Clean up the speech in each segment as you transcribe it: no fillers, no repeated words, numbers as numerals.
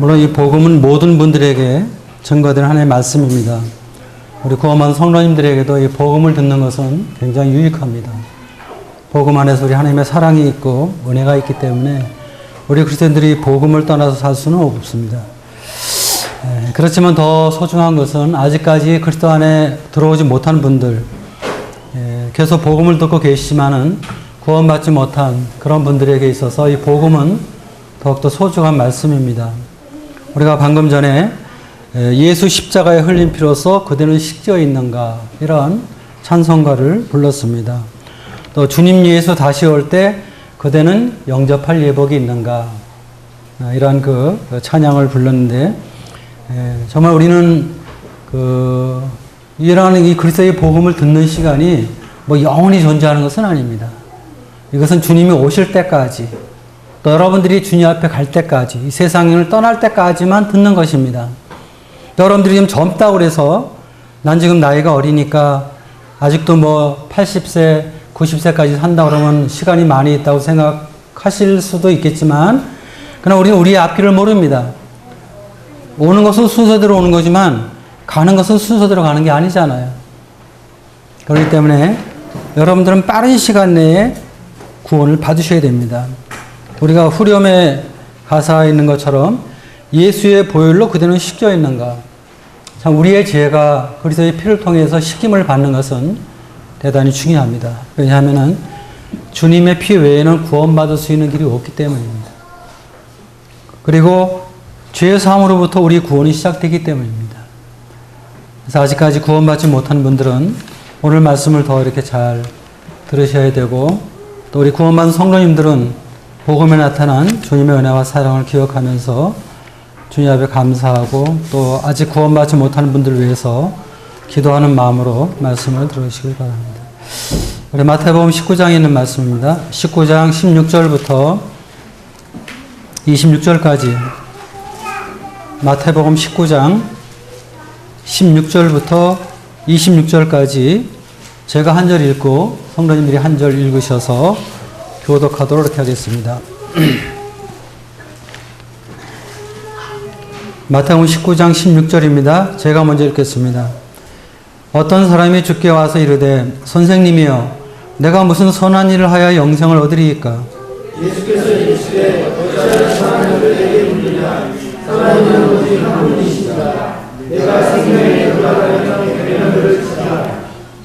물론 이 복음은 모든 분들에게 전거된 하나님의 말씀입니다. 우리 구원받은 성도님들에게도 이 복음을 듣는 것은 굉장히 유익합니다. 복음 안에서 우리 하나님의 사랑이 있고 은혜가 있기 때문에 우리 그리스도인들이 복음을 떠나서 살 수는 없습니다. 그렇지만 더 소중한 것은 아직까지 그리스도 안에 들어오지 못한 분들, 계속 복음을 듣고 계시지만은 구원받지 못한 그런 분들에게 있어서 이 복음은 더욱더 소중한 말씀입니다. 우리가 방금 전에 예수 십자가에 흘린 피로써 그대는 식되어 있는가 이런 찬송가를 불렀습니다. 또 주님 예수 다시 올 때 그대는 영접할 예복이 있는가 이런 그 찬양을 불렀는데 정말 우리는 이러한 이 그리스도의 복음을 듣는 시간이 뭐 영원히 존재하는 것은 아닙니다. 이것은 주님이 오실 때까지 또 여러분들이 주님 앞에 갈 때까지 이 세상을 떠날 때까지만 듣는 것입니다. 여러분들이 지금 젊다고 그래서 난 지금 나이가 어리니까 아직도 뭐 80세, 90세까지 산다 그러면 시간이 많이 있다고 생각하실 수도 있겠지만 그러나 우리는 우리의 앞길을 모릅니다. 오는 것은 순서대로 오는 거지만 가는 것은 순서대로 가는 게 아니잖아요. 그렇기 때문에 여러분들은 빠른 시간 내에 구원을 받으셔야 됩니다. 우리가 후렴에 가사에 있는 것처럼 예수의 보혈로 그대는 씻겨 있는가. 참 우리의 죄가 그리스도의 피를 통해서 씻김을 받는 것은 대단히 중요합니다. 왜냐하면 주님의 피 외에는 구원받을 수 있는 길이 없기 때문입니다. 그리고 죄 사함으로부터 우리 구원이 시작되기 때문입니다. 그래서 아직까지 구원받지 못한 분들은 오늘 말씀을 더 이렇게 잘 들으셔야 되고 또 우리 구원받은 성도님들은 복음에 나타난 주님의 은혜와 사랑을 기억하면서 주님 앞에 감사하고 또 아직 구원받지 못하는 분들을 위해서 기도하는 마음으로 말씀을 들으시길 바랍니다. 우리 마태복음 19장에 있는 말씀입니다. 19장 16절부터 26절까지 마태복음 19장 16절부터 26절까지 제가 한 절 읽고 성도님들이 한 절 읽으셔서 교독하도록 이렇게 하겠습니다. 마태복음 19장 16절입니다. 제가 먼저 읽겠습니다. 어떤 사람이 주께 와서 이르되 선생님이여 내가 무슨 선한 일을 하여 영생을 얻으리이까? 예수께서 이르시되 어찌하여 선한 일을 내게 묻느냐 선한 일은 오직 한 분이시다. 내가 생명에 들어가려면 계명을 지키라.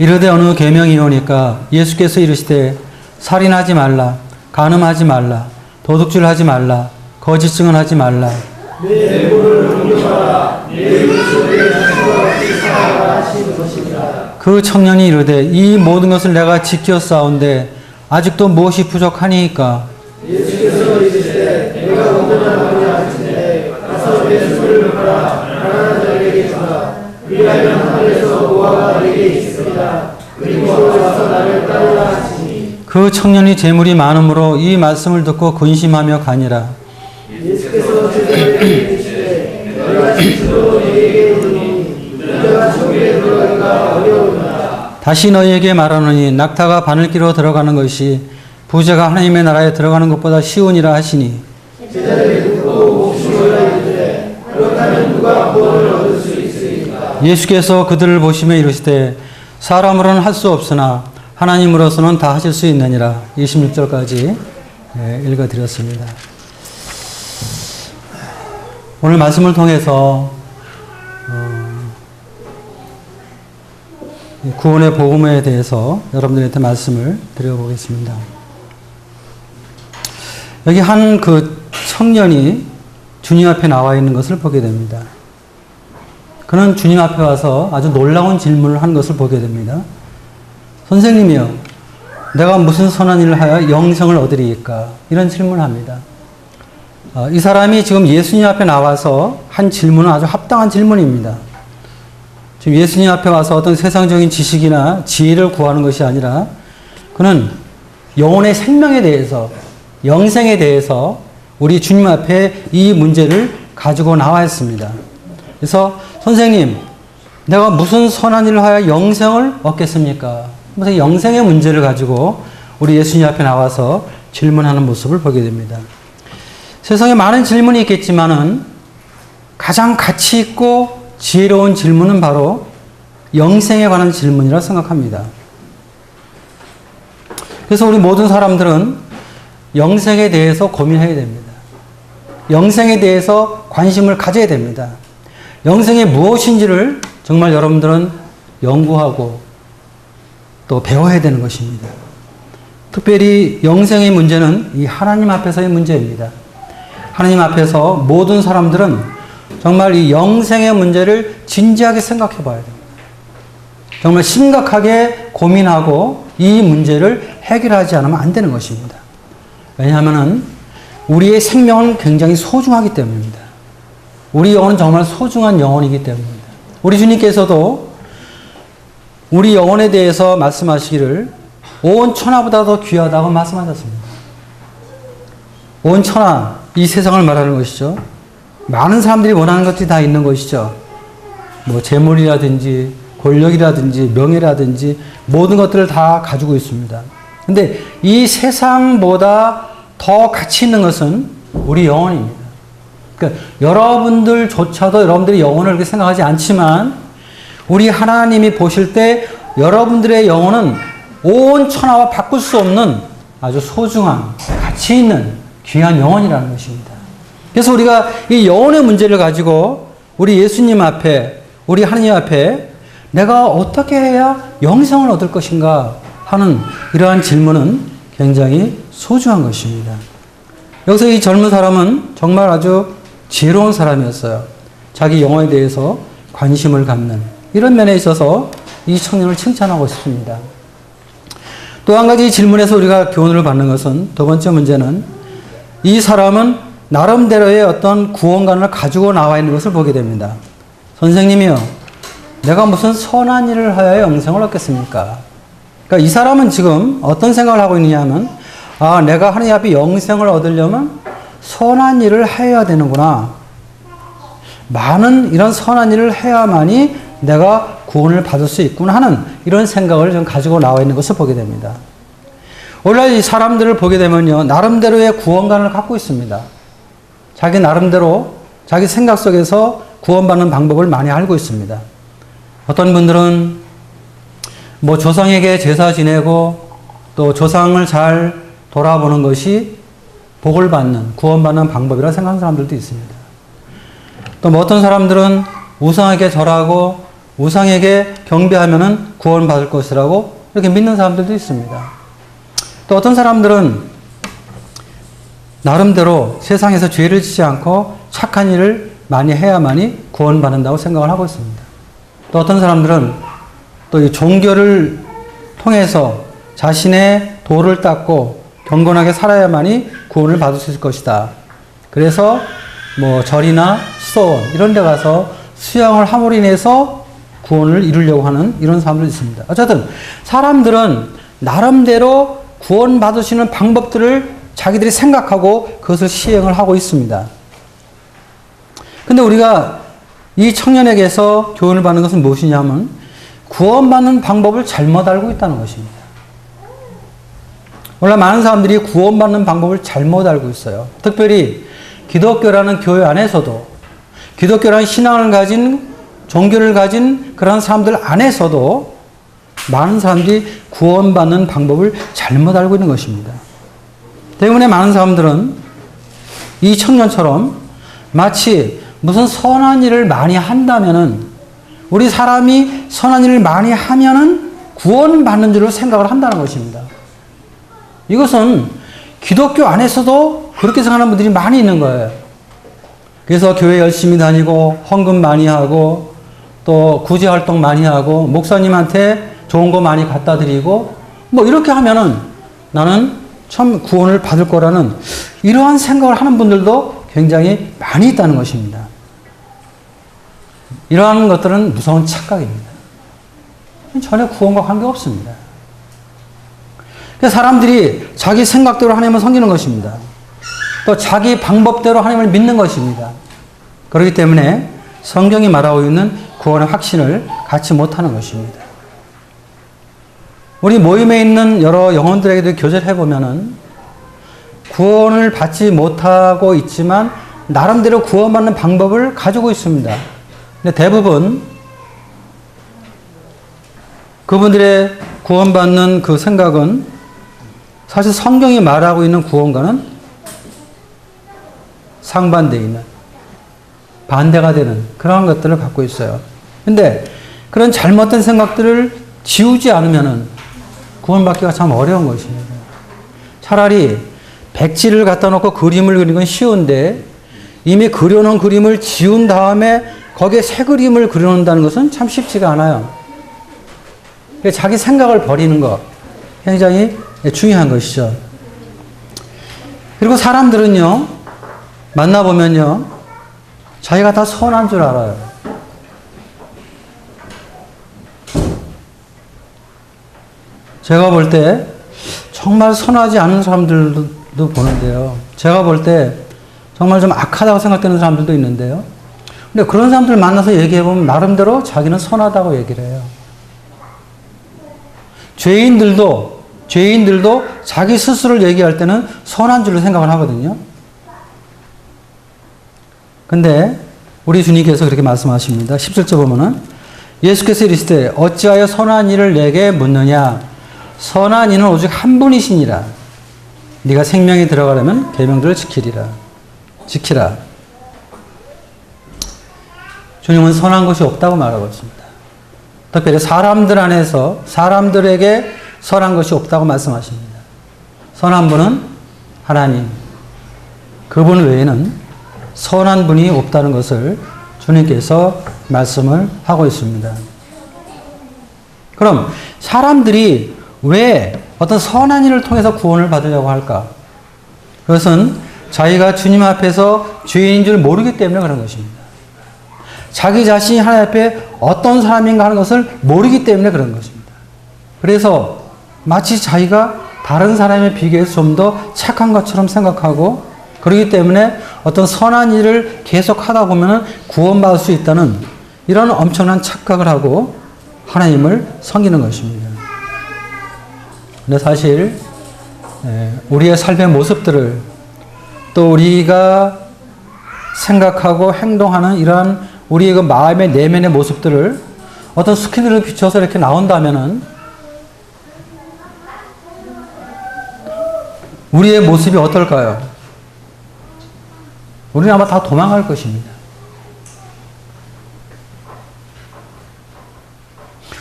이르되 어느 계명이오니까? 예수께서 이르시되 살인하지 말라, 간음하지 말라, 도둑질하지 말라, 거짓 증언하지 말라. 내 애고를 공경하라. 내 이웃을 자신과 같이 사랑하라 하신 것이니라. 그 청년이 이르되 이 모든 것을 내가 지켜 싸운데 아직도 무엇이 부족하니까? 예수께서 이르시되 내가 온전하노니 하시되 가서 내 소유를 팔아 가난한 자에게 주라. 그리하면 하늘에서 보화가 내게 있으리라. 그리고 와서 나를 따르라 하시니. 그 청년이 재물이 많으므로 이 말씀을 듣고 근심하며 가니라. 예수께서 제자에게 이르시되 내가 진실로 너희에게 이르노니 너희가 천국에 들어가기가 어려우니라. 다시 너희에게 말하노니 낙타가 바늘기로 들어가는 것이 부자가 하나님의 나라에 들어가는 것보다 쉬우니라 하시니. 제자들이 듣고 옥신호라 이르되 그렇다면 누가 구원을 얻을 수 있으리까? 예수께서 그들을 보시며 이르시되 사람으로는 할 수 없으나 하나님으로서는 다 하실 수 있느니라. 26절까지 읽어드렸습니다. 오늘 말씀을 통해서 구원의 복음에 대해서 여러분들한테 말씀을 드려보겠습니다. 여기 한 그 청년이 주님 앞에 나와 있는 것을 보게 됩니다. 그는 주님 앞에 와서 아주 놀라운 질문을 한 것을 보게 됩니다. 선생님이여, 내가 무슨 선한 일을 하여 영생을 얻으리이까? 이런 질문을 합니다. 이 사람이 지금 예수님 앞에 나와서 한 질문은 아주 합당한 질문입니다. 지금 예수님 앞에 와서 어떤 세상적인 지식이나 지혜를 구하는 것이 아니라 그는 영혼의 생명에 대해서, 영생에 대해서 우리 주님 앞에 이 문제를 가지고 나와 있습니다. 그래서 선생님, 내가 무슨 선한 일을 하여 영생을 얻겠습니까? 무슨 영생의 문제를 가지고 우리 예수님 앞에 나와서 질문하는 모습을 보게 됩니다. 세상에 많은 질문이 있겠지만은 가장 가치 있고 지혜로운 질문은 바로 영생에 관한 질문이라 생각합니다. 그래서 우리 모든 사람들은 영생에 대해서 고민해야 됩니다. 영생에 대해서 관심을 가져야 됩니다. 영생이 무엇인지를 정말 여러분들은 연구하고 또 배워야 되는 것입니다. 특별히 영생의 문제는 이 하나님 앞에서의 문제입니다. 하나님 앞에서 모든 사람들은 정말 이 영생의 문제를 진지하게 생각해 봐야 됩니다. 정말 심각하게 고민하고 이 문제를 해결하지 않으면 안 되는 것입니다. 왜냐하면 우리의 생명은 굉장히 소중하기 때문입니다. 우리 영혼은 정말 소중한 영혼이기 때문입니다. 우리 주님께서도 우리 영혼에 대해서 말씀하시기를 온 천하보다 더 귀하다고 말씀하셨습니다. 온 천하, 이 세상을 말하는 것이죠. 많은 사람들이 원하는 것들이 다 있는 것이죠. 뭐 재물이라든지 권력이라든지 명예라든지 모든 것들을 다 가지고 있습니다. 근데 이 세상보다 더 가치 있는 것은 우리 영혼입니다. 그러니까 여러분들조차도 여러분들이 영혼을 그렇게 생각하지 않지만 우리 하나님이 보실 때 여러분들의 영혼은 온 천하와 바꿀 수 없는 아주 소중한 가치 있는 귀한 영혼이라는 것입니다. 그래서 우리가 이 영혼의 문제를 가지고 우리 예수님 앞에 우리 하나님 앞에 내가 어떻게 해야 영생을 얻을 것인가 하는 이러한 질문은 굉장히 소중한 것입니다. 여기서 이 젊은 사람은 정말 아주 지혜로운 사람이었어요. 자기 영혼에 대해서 관심을 갖는 이런 면에 있어서 이 청년을 칭찬하고 싶습니다. 또 한 가지 질문에서 우리가 교훈을 받는 것은 두 번째 문제는 이 사람은 나름대로의 어떤 구원관을 가지고 나와 있는 것을 보게 됩니다. 선생님이요, 내가 무슨 선한 일을 하여야 영생을 얻겠습니까? 그러니까 이 사람은 지금 어떤 생각을 하고 있느냐 하면 내가 하나님 앞에 영생을 얻으려면 선한 일을 해야 되는구나. 많은 이런 선한 일을 해야만이 내가 구원을 받을 수 있구나 하는 이런 생각을 좀 가지고 나와 있는 것을 보게 됩니다. 원래 이 사람들을 보게 되면요, 나름대로의 구원관을 갖고 있습니다. 자기 나름대로 자기 생각 속에서 구원받는 방법을 많이 알고 있습니다. 어떤 분들은 뭐 조상에게 제사 지내고 또 조상을 잘 돌아보는 것이 복을 받는, 구원받는 방법이라 생각하는 사람들도 있습니다. 또 뭐 어떤 사람들은 우상에게 절하고 우상에게 경배하면은 구원받을 것이라고 이렇게 믿는 사람들도 있습니다. 또 어떤 사람들은 나름대로 세상에서 죄를 짓지 않고 착한 일을 많이 해야만이 구원받는다고 생각을 하고 있습니다. 또 어떤 사람들은 또 이 종교를 통해서 자신의 도를 닦고 경건하게 살아야만이 구원을 받을 수 있을 것이다. 그래서 뭐 절이나 수도원 이런 데 가서 수양을 함으로 인해서 구원을 이루려고 하는 이런 사람들이 있습니다. 어쨌든 사람들은 나름대로 구원받을 수 있는 방법들을 자기들이 생각하고 그것을 시행을 하고 있습니다. 근데 우리가 이 청년에게서 교훈을 받는 것은 무엇이냐면 구원받는 방법을 잘못 알고 있다는 것입니다. 원래 많은 사람들이 구원받는 방법을 잘못 알고 있어요. 특별히 기독교라는 교회 안에서도 기독교라는 신앙을 가진 종교를 가진 그런 사람들 안에서도 많은 사람들이 구원받는 방법을 잘못 알고 있는 것입니다. 때문에 많은 사람들은 이 청년처럼 마치 무슨 선한 일을 많이 한다면은 우리 사람이 선한 일을 많이 하면은 구원받는 줄로 생각을 한다는 것입니다. 이것은 기독교 안에서도 그렇게 생각하는 분들이 많이 있는 거예요. 그래서 교회 열심히 다니고 헌금 많이 하고 또 구제활동 많이 하고 목사님한테 좋은 거 많이 갖다 드리고 뭐 이렇게 하면은 나는 참 구원을 받을 거라는 이러한 생각을 하는 분들도 굉장히 많이 있다는 것입니다. 이러한 것들은 무서운 착각입니다. 전혀 구원과 관계없습니다. 사람들이 자기 생각대로 하나님을 섬기는 것입니다. 또 자기 방법대로 하나님을 믿는 것입니다. 그렇기 때문에 성경이 말하고 있는 구원의 확신을 갖지 못하는 것입니다. 우리 모임에 있는 여러 영혼들에게도 교제를 해보면은 구원을 받지 못하고 있지만 나름대로 구원받는 방법을 가지고 있습니다. 근데 대부분 그분들의 구원받는 그 생각은 사실 성경이 말하고 있는 구원과는 상반되어 있는, 반대가 되는 그러한 것들을 갖고 있어요. 근데 그런 잘못된 생각들을 지우지 않으면은 구원받기가 참 어려운 것입니다. 차라리 백지를 갖다 놓고 그림을 그리는 건 쉬운데 이미 그려놓은 그림을 지운 다음에 거기에 새 그림을 그려놓는다는 것은 참 쉽지가 않아요. 자기 생각을 버리는 것 굉장히 중요한 것이죠. 그리고 사람들은요, 만나보면요, 자기가 다 선한 줄 알아요. 제가 볼 때 정말 선하지 않은 사람들도 보는데요. 제가 볼 때 정말 좀 악하다고 생각되는 사람들도 있는데요. 근데 그런 사람들 만나서 얘기해보면 나름대로 자기는 선하다고 얘기를 해요. 죄인들도 자기 스스로를 얘기할 때는 선한 줄로 생각을 하거든요. 근데 우리 주님께서 그렇게 말씀하십니다. 17절 보면은 예수께서 이르시되 어찌하여 선한 일을 내게 묻느냐. 선한 이는 오직 한 분이시니라. 네가 생명에 들어가려면 계명들을 지키라. 주님은 선한 것이 없다고 말하고 있습니다. 특별히 사람들 안에서 사람들에게 선한 것이 없다고 말씀하십니다. 선한 분은 하나님, 그분 외에는 선한 분이 없다는 것을 주님께서 말씀을 하고 있습니다. 그럼 사람들이 왜 어떤 선한 일을 통해서 구원을 받으려고 할까? 그것은 자기가 주님 앞에서 죄인인 줄 모르기 때문에 그런 것입니다. 자기 자신이 하나님 앞에 어떤 사람인가 하는 것을 모르기 때문에 그런 것입니다. 그래서 마치 자기가 다른 사람에 비교해서 좀 더 착한 것처럼 생각하고, 그렇기 때문에 어떤 선한 일을 계속 하다 보면 구원받을 수 있다는 이런 엄청난 착각을 하고 하나님을 섬기는 것입니다. 근데 사실 우리의 삶의 모습들을, 또 우리가 생각하고 행동하는 이러한 우리의 그 마음의 내면의 모습들을 어떤 스크린으로 비춰서 이렇게 나온다면은 우리의 모습이 어떨까요? 우리는 아마 다 도망갈 것입니다.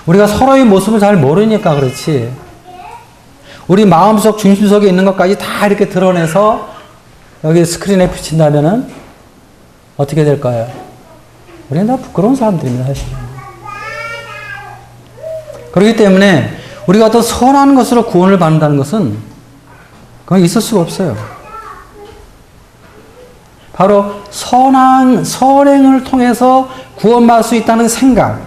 우리가 서로의 모습을 잘 모르니까 그렇지, 우리 마음속 중심 속에 있는 것까지 다 이렇게 드러내서 여기 스크린에 비친다면은 어떻게 될까요? 우리는 다 부끄러운 사람들입니다, 사실은. 그렇기 때문에 우리가 어떤 선한 것으로 구원을 받는다는 것은 그건 있을 수가 없어요. 바로 선한 선행을 통해서 구원받을 수 있다는 생각,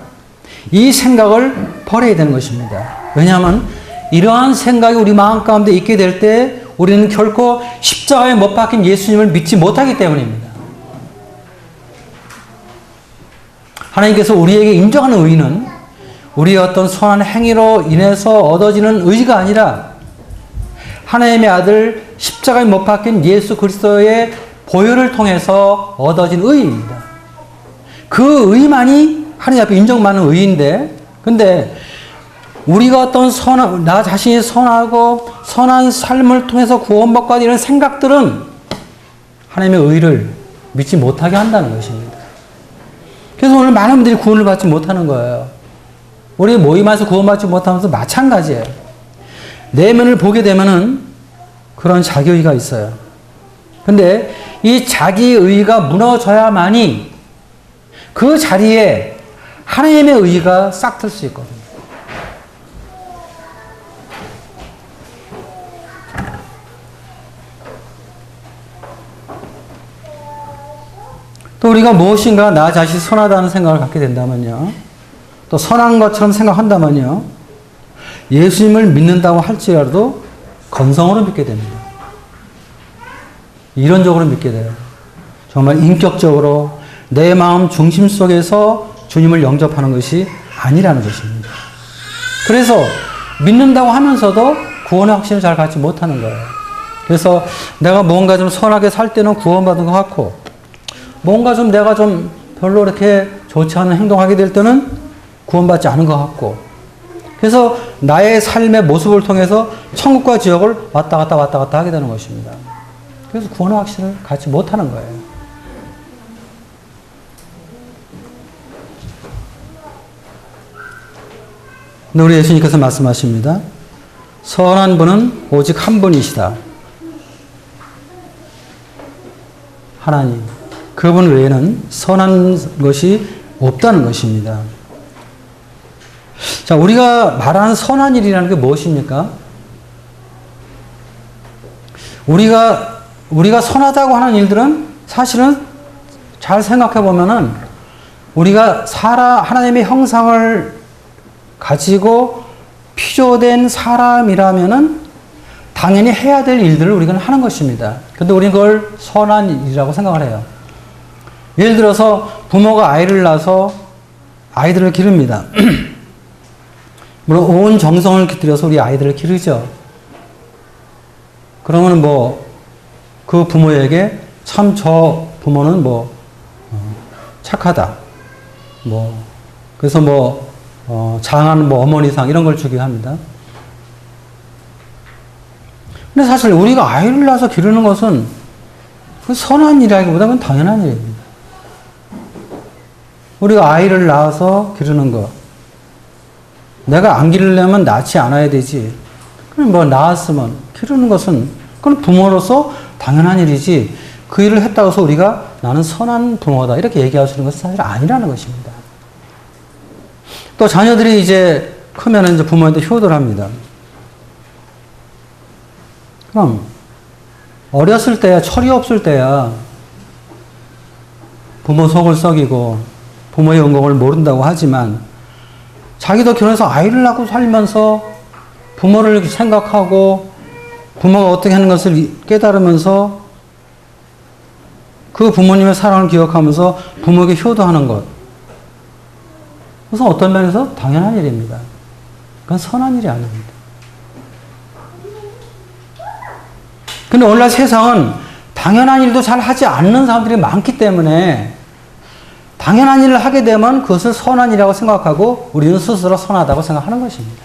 이 생각을 버려야 되는 것입니다. 왜냐하면 이러한 생각이 우리 마음 가운데 있게 될 때 우리는 결코 십자가에 못 박힌 예수님을 믿지 못하기 때문입니다. 하나님께서 우리에게 인정하는 의는 우리의 어떤 선한 행위로 인해서 얻어지는 의가 아니라 하나님의 아들 십자가에 못 박힌 예수 그리스도의 보혈을 통해서 얻어진 의입니다. 그 의만이 하나님 앞에 인정받는 의인데, 근데 우리가 어떤 나 자신이 선하고 선한 삶을 통해서 구원받고 하는 이런 생각들은 하나님의 의를 믿지 못하게 한다는 것입니다. 그래서 오늘 많은 분들이 구원을 받지 못하는 거예요. 우리 모임에서 구원받지 못하면서 마찬가지예요. 내면을 보게 되면은 그런 자기의가 있어요. 근데 이 자기의가 무너져야만이 그 자리에 하나님의 의가 싹 틀 수 있거든요. 또 우리가 무엇인가 나 자신이 선하다는 생각을 갖게 된다면요, 또 선한 것처럼 생각한다면요, 예수님을 믿는다고 할지라도 건성으로 믿게 됩니다. 이론적으로 믿게 돼요. 정말 인격적으로 내 마음 중심 속에서 주님을 영접하는 것이 아니라는 것입니다. 그래서 믿는다고 하면서도 구원의 확신을 잘 갖지 못하는 거예요. 그래서 내가 뭔가 좀 선하게 살 때는 구원받은 것 같고, 뭔가 좀 내가 좀 별로 이렇게 좋지 않은 행동하게 될 때는 구원받지 않은 것 같고, 그래서 나의 삶의 모습을 통해서 천국과 지옥을 왔다 갔다 하게 되는 것입니다. 그래서 구원의 확신을 갖지 못하는 거예요. 근데 우리 예수님께서 말씀하십니다. 선한 분은 오직 한 분이시다. 하나님. 그분 외에는 선한 것이 없다는 것입니다. 자, 우리가 말하는 선한 일이라는 게 무엇입니까? 우리가 선하다고 하는 일들은 사실은 잘 생각해 보면은 우리가 하나님의 형상을 가지고 피조된 사람이라면은 당연히 해야 될 일들을 우리가 하는 것입니다. 근데 우리는 그걸 선한 일이라고 생각을 해요. 예를 들어서 부모가 아이를 낳아서 아이들을 기릅니다. 물론 온 정성을 들여서 우리 아이들을 기르죠. 그러면 그 부모에게 참 저 부모는 착하다. 그래서 장한 어머니상 이런 걸 주기도 합니다. 근데 사실 우리가 아이를 낳아서 기르는 것은 그 선한 일이라기보다는 당연한 일입니다. 우리가 아이를 낳아서 기르는 것. 내가 안 기르려면 낳지 않아야 되지. 그럼 낳았으면 기르는 것은 그건 부모로서 당연한 일이지. 그 일을 했다고 해서 우리가 나는 선한 부모다 이렇게 얘기할 수 있는 것은 사실 아니라는 것입니다. 또 자녀들이 이제 크면 이제 부모한테 효도를 합니다. 그럼 어렸을 때야, 철이 없을 때야 부모 속을 썩이고 부모의 은공을 모른다고 하지만 자기도 결혼해서 아이를 낳고 살면서 부모를 생각하고 부모가 어떻게 하는 것을 깨달으면서 그 부모님의 사랑을 기억하면서 부모에게 효도하는 것. 그래서 어떤 면에서 당연한 일입니다. 그건 선한 일이 아닙니다. 근데 오늘날 세상은 당연한 일도 잘 하지 않는 사람들이 많기 때문에 당연한 일을 하게 되면 그것을 선한 일이라고 생각하고 우리는 스스로 선하다고 생각하는 것입니다.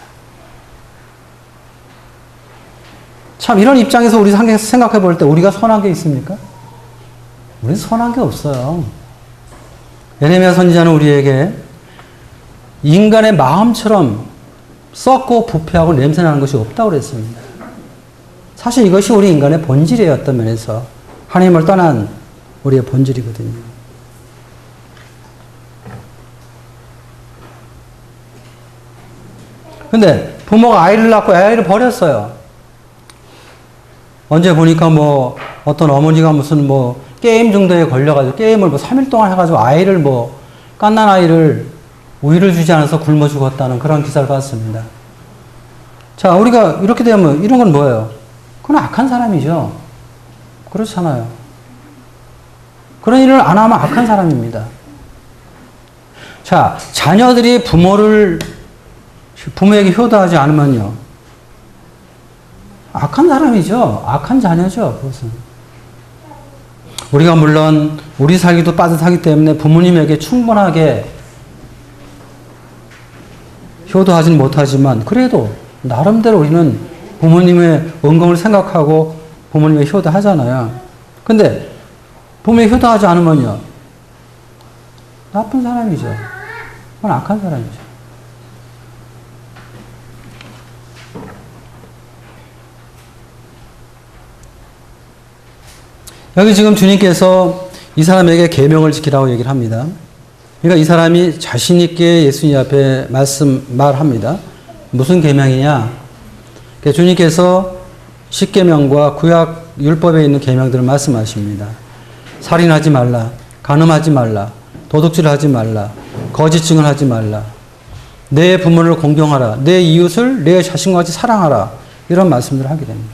참 이런 입장에서 우리 생각해 볼 때 우리가 선한 게 있습니까? 우리는 선한 게 없어요. 예레미야 선지자는 우리에게 인간의 마음처럼 썩고 부패하고 냄새나는 것이 없다고 그랬습니다. 사실 이것이 우리 인간의 본질이에요. 어떤 면에서 하나님을 떠난 우리의 본질이거든요. 근데 부모가 아이를 낳고 아이를 버렸어요. 언제 보니까 어떤 어머니가 무슨 게임 정도에 걸려가지고 게임을 3일 동안 해가지고 아이를 갓난 아이를 우유를 주지 않아서 굶어 죽었다는 그런 기사를 봤습니다. 자, 우리가 이렇게 되면 이런 건 뭐예요? 그건 악한 사람이죠. 그렇잖아요. 그런 일을 안 하면 악한 사람입니다. 자, 자녀들이 부모에게 효도하지 않으면요. 악한 사람이죠. 악한 자녀죠. 그것은. 우리가 물론 우리 살기도 빠듯하기 때문에 부모님에게 충분하게 효도하지는 못하지만 그래도 나름대로 우리는 부모님의 은공을 생각하고 부모님의 효도하잖아요. 근데 부모에 효도하지 않으면요. 나쁜 사람이죠. 그건 악한 사람이죠. 여기 지금 주님께서 이 사람에게 계명을 지키라고 얘기를 합니다. 그러니까 이 사람이 자신 있게 예수님 앞에 말합니다. 무슨 계명이냐? 주님께서 십계명과 구약 율법에 있는 계명들을 말씀하십니다. 살인하지 말라, 간음하지 말라, 도둑질하지 말라, 거짓 증언하지 말라, 내 부모를 공경하라, 내 이웃을 내 자신과 같이 사랑하라, 이런 말씀들을 하게 됩니다.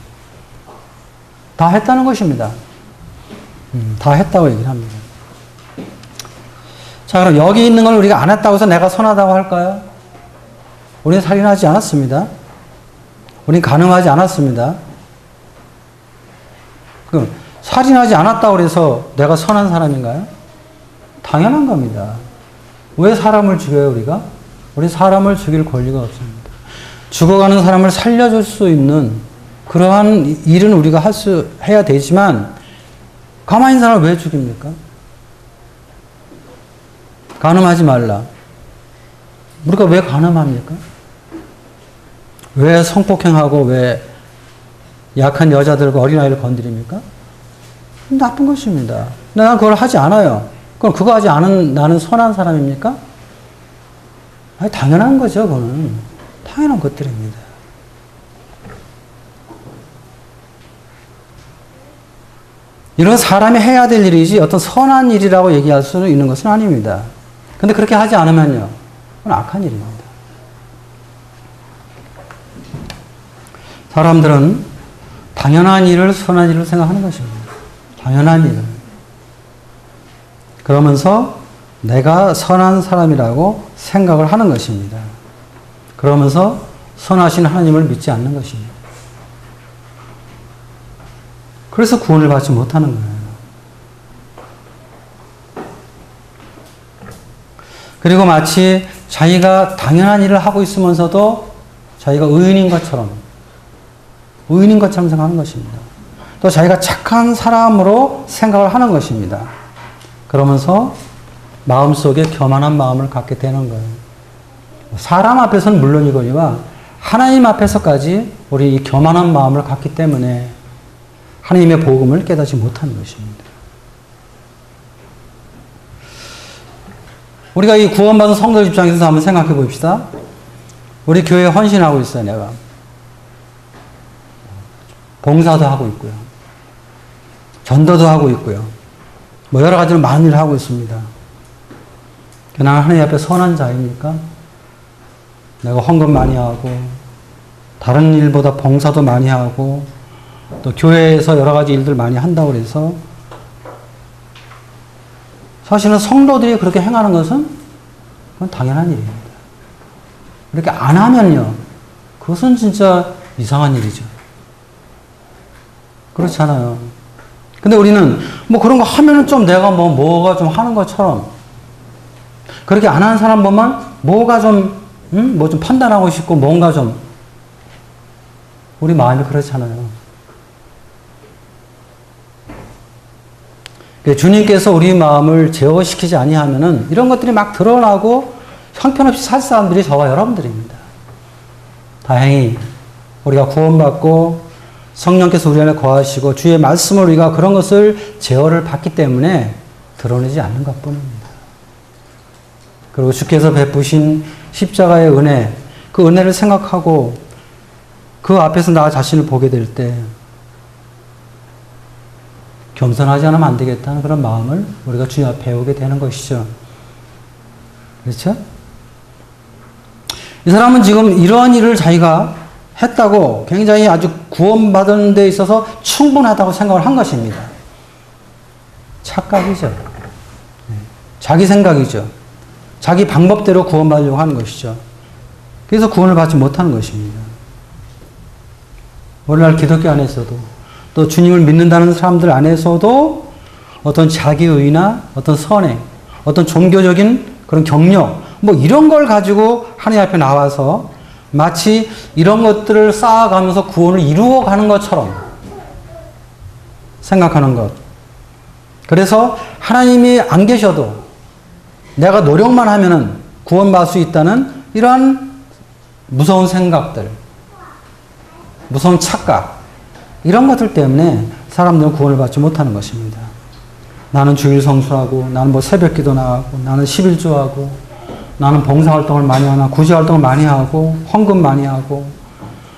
다 했다는 것입니다. 다 했다고 얘기를 합니다. 자, 그럼 여기 있는 걸 우리가 안 했다고 해서 내가 선하다고 할까요? 우리는 살인하지 않았습니다. 우리는 간음하지 않았습니다. 그럼 살인하지 않았다고 해서 내가 선한 사람인가요? 당연한 겁니다. 왜 사람을 죽여요, 우리가? 우리 사람을 죽일 권리가 없습니다. 죽어가는 사람을 살려줄 수 있는 그러한 일은 우리가 해야 되지만, 가만히 있는 사람을 왜 죽입니까? 간음하지 말라. 우리가 왜 간음합니까? 왜 성폭행하고 왜 약한 여자들과 어린아이를 건드립니까? 나쁜 것입니다. 나는 그걸 하지 않아요. 그럼 그거 하지 않은 나는 선한 사람입니까? 아니, 당연한 거죠, 그거는. 당연한 것들입니다. 이런 사람이 해야 될 일이지 어떤 선한 일이라고 얘기할 수 있는 것은 아닙니다. 근데 그렇게 하지 않으면요, 그건 악한 일입니다. 사람들은 당연한 일을 선한 일로 생각하는 것입니다. 당연한 일을. 그러면서 내가 선한 사람이라고 생각을 하는 것입니다. 그러면서 선하신 하나님을 믿지 않는 것입니다. 그래서 구원을 받지 못하는 거예요. 그리고 마치 자기가 당연한 일을 하고 있으면서도 자기가 의인인 것처럼 생각하는 것입니다. 또 자기가 착한 사람으로 생각을 하는 것입니다. 그러면서 마음속에 교만한 마음을 갖게 되는 거예요. 사람 앞에서는 물론이거니와 하나님 앞에서까지 우리 이 교만한 마음을 갖기 때문에 하나님의 복음을 깨닫지 못하는 것입니다. 우리가 이 구원받은 성도 입장에서 한번 생각해 봅시다. 우리 교회에 헌신하고 있어요, 내가. 봉사도 하고 있고요. 전도도 하고 있고요. 뭐 여러 가지로 많은 일을 하고 있습니다. 나는 하나님 앞에 선한 자입니까? 내가 헌금 많이 하고, 다른 일보다 봉사도 많이 하고, 또 교회에서 여러 가지 일들 많이 한다고 해서 사실은 성도들이 그렇게 행하는 것은 그건 당연한 일입니다. 이렇게 안 하면요, 그것은 진짜 이상한 일이죠. 그렇잖아요. 근데 우리는 뭐 그런 거 하면은 좀 내가 뭐가 좀 하는 것처럼, 그렇게 안 하는 사람 보면 뭐가 좀, 뭐 좀 판단하고 싶고 뭔가 좀, 우리 마음이 그렇잖아요. 주님께서 우리 마음을 제어시키지 아니하면은 이런 것들이 막 드러나고 형편없이 살 사람들이 저와 여러분들입니다. 다행히 우리가 구원받고 성령께서 우리 안에 거하시고 주의 말씀을 우리가 그런 것을 제어를 받기 때문에 드러내지 않는 것뿐입니다. 그리고 주께서 베푸신 십자가의 은혜, 그 은혜를 생각하고 그 앞에서 나 자신을 보게 될 때 겸손하지 않으면 안 되겠다는 그런 마음을 우리가 주님 앞에 배우게 되는 것이죠. 그렇죠? 이 사람은 지금 이러한 일을 자기가 했다고 굉장히 아주 구원받은 데 있어서 충분하다고 생각을 한 것입니다. 착각이죠. 자기 생각이죠. 자기 방법대로 구원받으려고 하는 것이죠. 그래서 구원을 받지 못하는 것입니다. 오늘날 기독교 안에서도 또 주님을 믿는다는 사람들 안에서도 어떤 자기의나 어떤 선행, 어떤 종교적인 그런 경력, 뭐 이런 걸 가지고 하나님 앞에 나와서 마치 이런 것들을 쌓아가면서 구원을 이루어가는 것처럼 생각하는 것. 그래서 하나님이 안 계셔도 내가 노력만 하면은 구원받을 수 있다는 이러한 무서운 생각들, 무서운 착각, 이런 것들 때문에 사람들은 구원을 받지 못하는 것입니다. 나는 주일 성수하고, 나는 뭐 새벽 기도 나가고, 나는 11조하고, 나는 봉사활동을 많이 하나, 구제활동을 많이 하고, 헌금 많이 하고,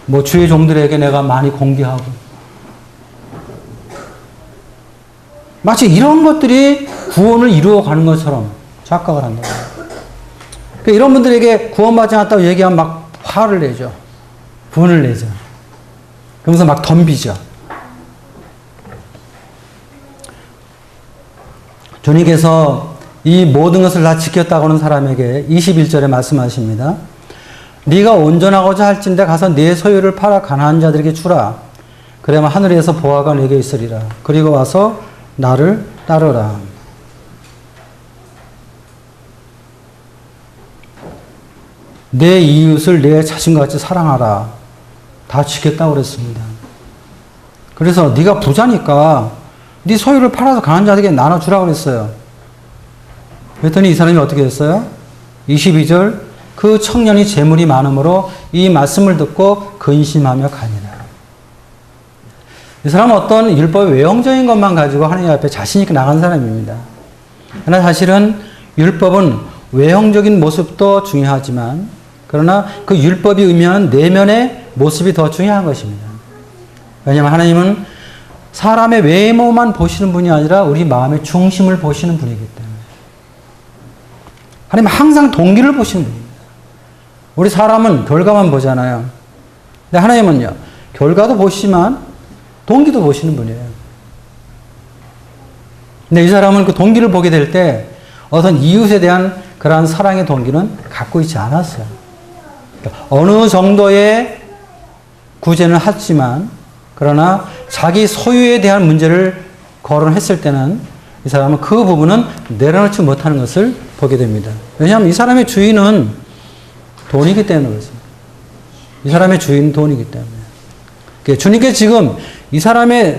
뭐 주의 종들에게 내가 많이 공개하고. 마치 이런 것들이 구원을 이루어가는 것처럼 착각을 한다. 그러니까 이런 분들에게 구원받지 않았다고 얘기하면 막 화를 내죠. 분을 내죠. 그러면서 막 덤비죠. 주님께서 이 모든 것을 다 지켰다고 하는 사람에게 21절에 말씀하십니다. 네가 온전하고자 할진대 가서 네 소유를 팔아 가난한 자들에게 주라. 그러면 하늘에서 보화가 네게 있으리라. 그리고 와서 나를 따르라. 내 이웃을 내 자신같이 사랑하라. 다 지켰다고 그랬습니다. 그래서 네가 부자니까 네 소유를 팔아서 가난한 자들에게 나눠주라고 그랬어요. 그랬더니 이 사람이 어떻게 했어요? 22절 그 청년이 재물이 많으므로 이 말씀을 듣고 근심하며 가니라. 이 사람은 어떤 율법의 외형적인 것만 가지고 하나님 앞에 자신 있게 나간 사람입니다. 그러나 사실은 율법은 외형적인 모습도 중요하지만 그러나 그 율법이 의미하는 내면의 모습이 더 중요한 것입니다. 왜냐하면 하나님은 사람의 외모만 보시는 분이 아니라 우리 마음의 중심을 보시는 분이기 때문에 하나님은 항상 동기를 보시는 분입니다. 우리 사람은 결과만 보잖아요. 근데 하나님은요, 결과도 보시지만 동기도 보시는 분이에요. 근데 이 사람은 그 동기를 보게 될 때 어떤 이웃에 대한 그러한 사랑의 동기는 갖고 있지 않았어요. 어느 정도의 구제는 했지만 그러나 자기 소유에 대한 문제를 거론했을 때는 이 사람은 그 부분은 내려놓지 못하는 것을 보게 됩니다. 왜냐하면 이 사람의 주인은 돈이기 때문에 그렇습니다. 이 사람의 주인은 돈이기 때문에. 주님께 지금 이 사람의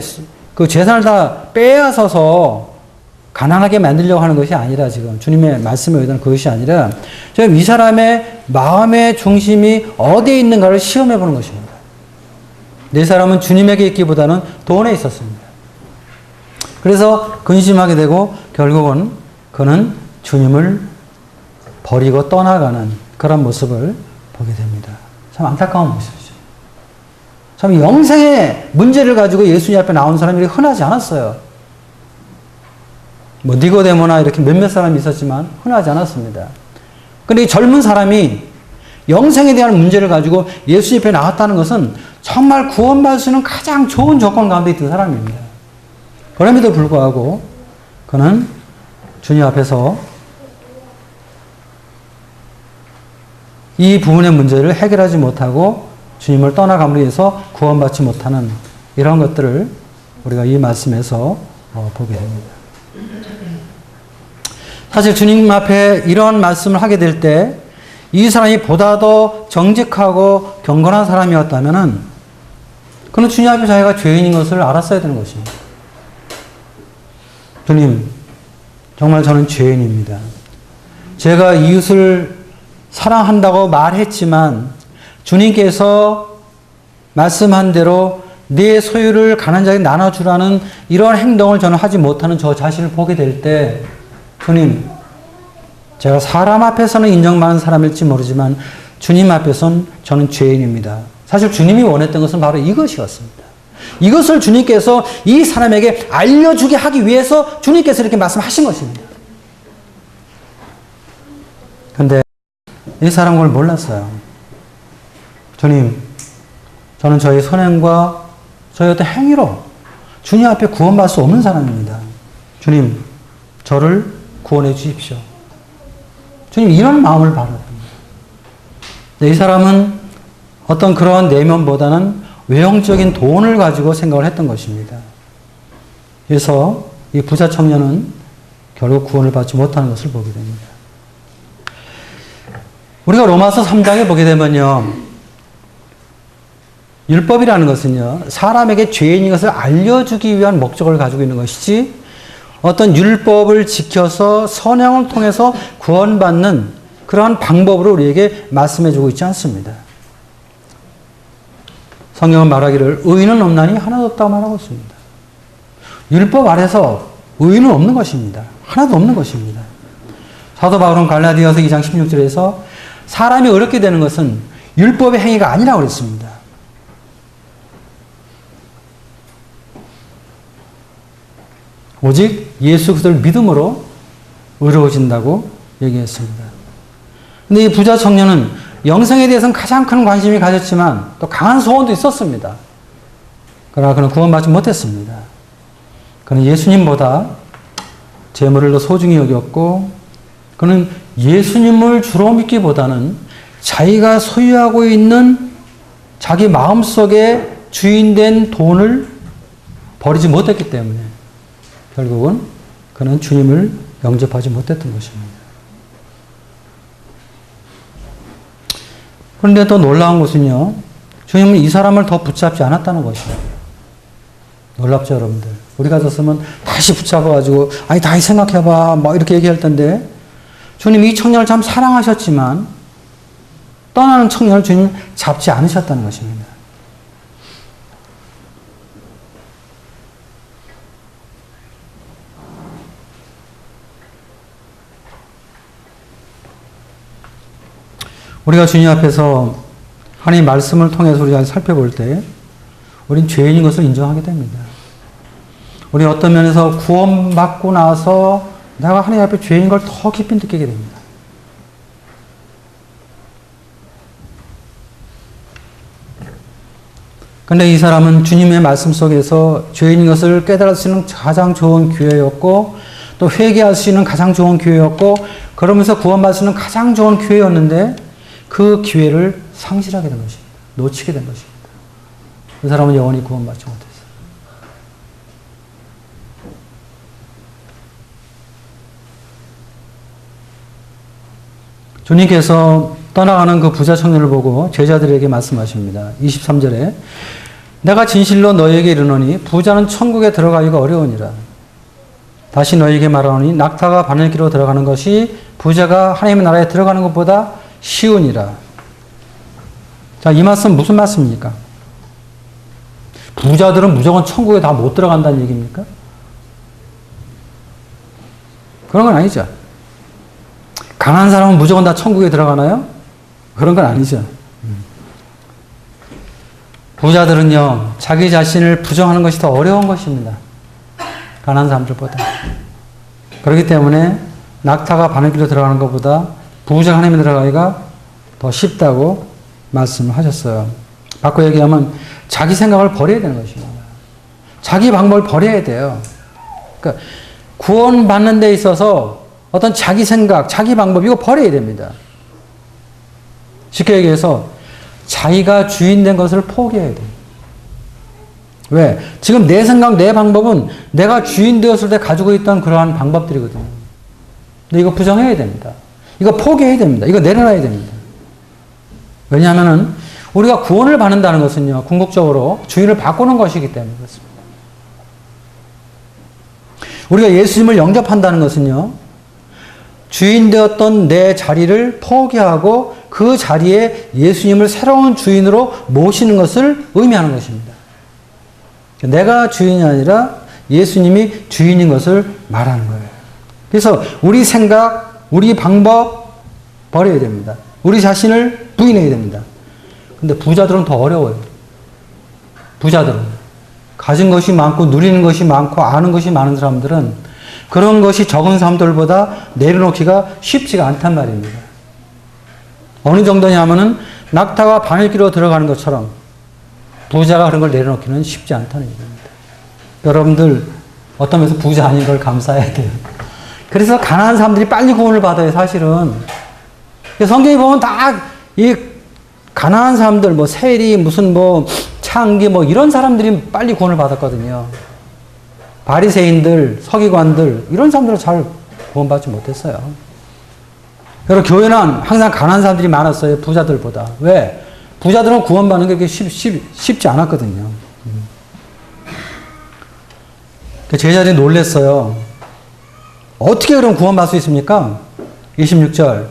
그 재산을 다 빼앗아서 가난하게 만들려고 하는 것이 아니라 지금 주님의 말씀에 의한 그것이 아니라 지금 이 사람의 마음의 중심이 어디에 있는가를 시험해 보는 것입니다. 이 사람은 주님에게 있기보다는 돈에 있었습니다. 그래서 근심하게 되고 결국은 그는 주님을 버리고 떠나가는 그런 모습을 보게 됩니다. 참 안타까운 모습이죠. 참 영생의 문제를 가지고 예수님 앞에 나온 사람들이 흔하지 않았어요. 뭐 니고데모나 이렇게 몇몇 사람이 있었지만 흔하지 않았습니다. 그런데 이 젊은 사람이 영생에 대한 문제를 가지고 예수님 앞에 나왔다는 것은 정말 구원받을 수 있는 가장 좋은 조건 가운데 있던 사람입니다. 그럼에도 불구하고 그는 주님 앞에서 이 부분의 문제를 해결하지 못하고 주님을 떠나감으로 해서 구원받지 못하는 이런 것들을 우리가 이 말씀에서 보게 됩니다. 사실 주님 앞에 이런 말씀을 하게 될 때 이 사람이 보다 더 정직하고 경건한 사람이었다면 그는 주님 앞에 자기가 죄인인 것을 알았어야 되는 것입니다. 주님, 정말 저는 죄인입니다. 제가 이웃을 사랑한다고 말했지만 주님께서 말씀한 대로 내 소유를 가난한 자에게 나눠주라는 이런 행동을 저는 하지 못하는 저 자신을 보게 될 때 주님, 제가 사람 앞에서는 인정받는 사람일지 모르지만 주님 앞에서는 저는 죄인입니다. 사실 주님이 원했던 것은 바로 이것이었습니다. 이것을 주님께서 이 사람에게 알려주게 하기 위해서 주님께서 이렇게 말씀하신 것입니다. 그런데 이 사람은 그걸 몰랐어요. 주님, 저는 저의 선행과 저의 어떤 행위로 주님 앞에 구원받을 수 없는 사람입니다. 주님, 저를 구원해 주십시오. 주님, 이런 마음을 바랍니다. 이 사람은 어떤 그러한 내면보다는 외형적인 돈을 가지고 생각을 했던 것입니다. 그래서 이 부자 청년은 결국 구원을 받지 못하는 것을 보게 됩니다. 우리가 로마서 3장에 보게 되면요, 율법이라는 것은요, 사람에게 죄인인 것을 알려주기 위한 목적을 가지고 있는 것이지 어떤 율법을 지켜서 선행을 통해서 구원받는 그러한 방법으로 우리에게 말씀해주고 있지 않습니다. 성경은 말하기를 의인은 없나니 하나도 없다고 말하고 있습니다. 율법 아래서 의인은 없는 것입니다. 하나도 없는 것입니다. 사도 바울은 갈라디아서 2장 16절에서 사람이 어렵게 되는 것은 율법의 행위가 아니라고 그랬습니다. 오직 예수 그리스도를 믿음으로 의로워진다고 얘기했습니다. 근데 이 부자 청년은 영생에 대해서는 가장 큰 관심이 가졌지만 또 강한 소원도 있었습니다. 그러나 그는 구원받지 못했습니다. 그는 예수님보다 재물을 더 소중히 여겼고 그는 예수님을 주로 믿기보다는 자기가 소유하고 있는 자기 마음속에 주인된 돈을 버리지 못했기 때문에 결국은 그는 주님을 영접하지 못했던 것입니다. 그런데 또 놀라운 것은요, 주님은 이 사람을 더 붙잡지 않았다는 것이에요. 놀랍죠, 여러분들. 우리 같았으면 다시 붙잡아가지고, 아니, 다시 생각해봐. 막 이렇게 얘기할 텐데, 주님이 이 청년을 참 사랑하셨지만, 떠나는 청년을 주님 잡지 않으셨다는 것입니다. 우리가 주님 앞에서 하나님 말씀을 통해서 우리가 살펴볼 때 우린 죄인인 것을 인정하게 됩니다. 우리 어떤 면에서 구원받고 나서 내가 하나님 앞에 죄인인 걸 더 깊이 느끼게 됩니다. 그런데 이 사람은 주님의 말씀 속에서 죄인인 것을 깨달을 수 있는 가장 좋은 기회였고 또 회개할 수 있는 가장 좋은 기회였고 그러면서 구원받을 수 있는 가장 좋은 기회였는데 그 기회를 상실하게 된 것입니다. 놓치게 된 것입니다. 그 사람은 영원히 구원받지 못했어요. 주님께서 떠나가는 그 부자 청년을 보고 제자들에게 말씀하십니다. 23절에 내가 진실로 너희에게 이르노니 부자는 천국에 들어가기가 어려우니라. 다시 너희에게 말하노니 낙타가 바늘기로 들어가는 것이 부자가 하나님의 나라에 들어가는 것보다 쉬우니라. 자, 이 말씀 무슨 말씀입니까? 부자들은 무조건 천국에 다 못 들어간다는 얘기입니까? 그런 건 아니죠. 강한 사람은 무조건 다 천국에 들어가나요? 그런 건 아니죠. 부자들은요, 자기 자신을 부정하는 것이 더 어려운 것입니다. 가난한 사람들보다. 그렇기 때문에 낙타가 바늘길로 들어가는 것보다 부자가 하나님에 들어가기가 더 쉽다고 말씀을 하셨어요. 바꿔 얘기하면 자기 생각을 버려야 되는 것입니다. 자기 방법을 버려야 돼요. 그러니까 구원받는 데 있어서 어떤 자기 생각, 자기 방법 이거 버려야 됩니다. 쉽게 얘기해서 자기가 주인 된 것을 포기해야 돼요. 왜? 지금 내 생각, 내 방법은 내가 주인 되었을 때 가지고 있던 그러한 방법들이거든요. 근데 이거 부정해야 됩니다. 이거 포기해야 됩니다. 이거 내려놔야 됩니다. 왜냐하면은 우리가 구원을 받는다는 것은요, 궁극적으로 주인을 바꾸는 것이기 때문에 그렇습니다. 우리가 예수님을 영접한다는 것은요, 주인 되었던 내 자리를 포기하고 그 자리에 예수님을 새로운 주인으로 모시는 것을 의미하는 것입니다. 내가 주인이 아니라 예수님이 주인인 것을 말하는 거예요. 그래서 우리 생각, 우리 방법 버려야 됩니다. 우리 자신을 부인해야 됩니다. 근데 부자들은 더 어려워요. 부자들은. 가진 것이 많고 누리는 것이 많고 아는 것이 많은 사람들은 그런 것이 적은 사람들보다 내려놓기가 쉽지가 않단 말입니다. 어느 정도냐면은 낙타가 바늘기로 들어가는 것처럼 부자가 그런 걸 내려놓기는 쉽지 않다는 얘기입니다. 여러분들 어떤 면에서 부자 아닌 걸 감사해야 돼요. 그래서 가난한 사람들이 빨리 구원을 받아요, 사실은. 성경에 보면 다 이 가난한 사람들, 뭐 세리, 무슨 뭐 창기, 뭐 이런 사람들이 빨리 구원을 받았거든요. 바리새인들, 서기관들 이런 사람들은 잘 구원받지 못했어요. 여러분 교회는 항상 가난한 사람들이 많았어요, 부자들보다. 왜? 부자들은 구원받는 게 그렇게 쉽지 않았거든요. 제자들이 놀랬어요. 어떻게 그럼 구원받을 수 있습니까? 26절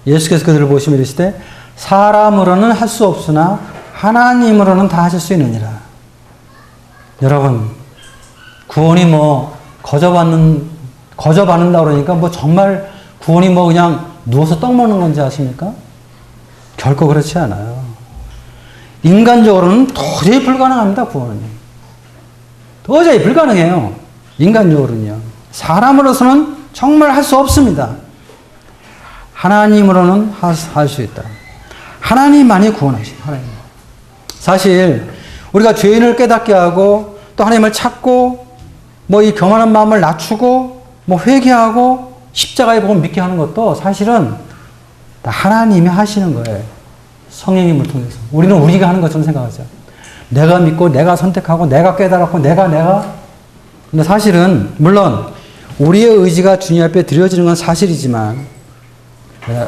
예수께서 그들을 보시며 이르시되 사람으로는 할 수 없으나 하나님으로는 다 하실 수 있느니라. 여러분 구원이 뭐 거저받는다 그러니까 뭐 정말 구원이 뭐 그냥 누워서 떡 먹는 건지 아십니까? 결코 그렇지 않아요. 인간적으로는 도저히 불가능합니다, 구원은. 도저히 불가능해요. 인간적으로는요. 사람으로서는 정말 할 수 없습니다. 하나님으로는 할 수 있다. 하나님만이 구원하신다. 하나님. 사실 우리가 죄인을 깨닫게 하고 또 하나님을 찾고 뭐 이 교만한 마음을 낮추고 뭐 회개하고 십자가의 복음을 믿게 하는 것도 사실은 다 하나님이 하시는 거예요. 성령님을 통해서. 우리는 우리가 하는 것처럼 생각하죠. 내가 믿고 내가 선택하고 내가 깨달았고 내가 근데 사실은 물론 우리의 의지가 주님 앞에 드려지는 건 사실이지만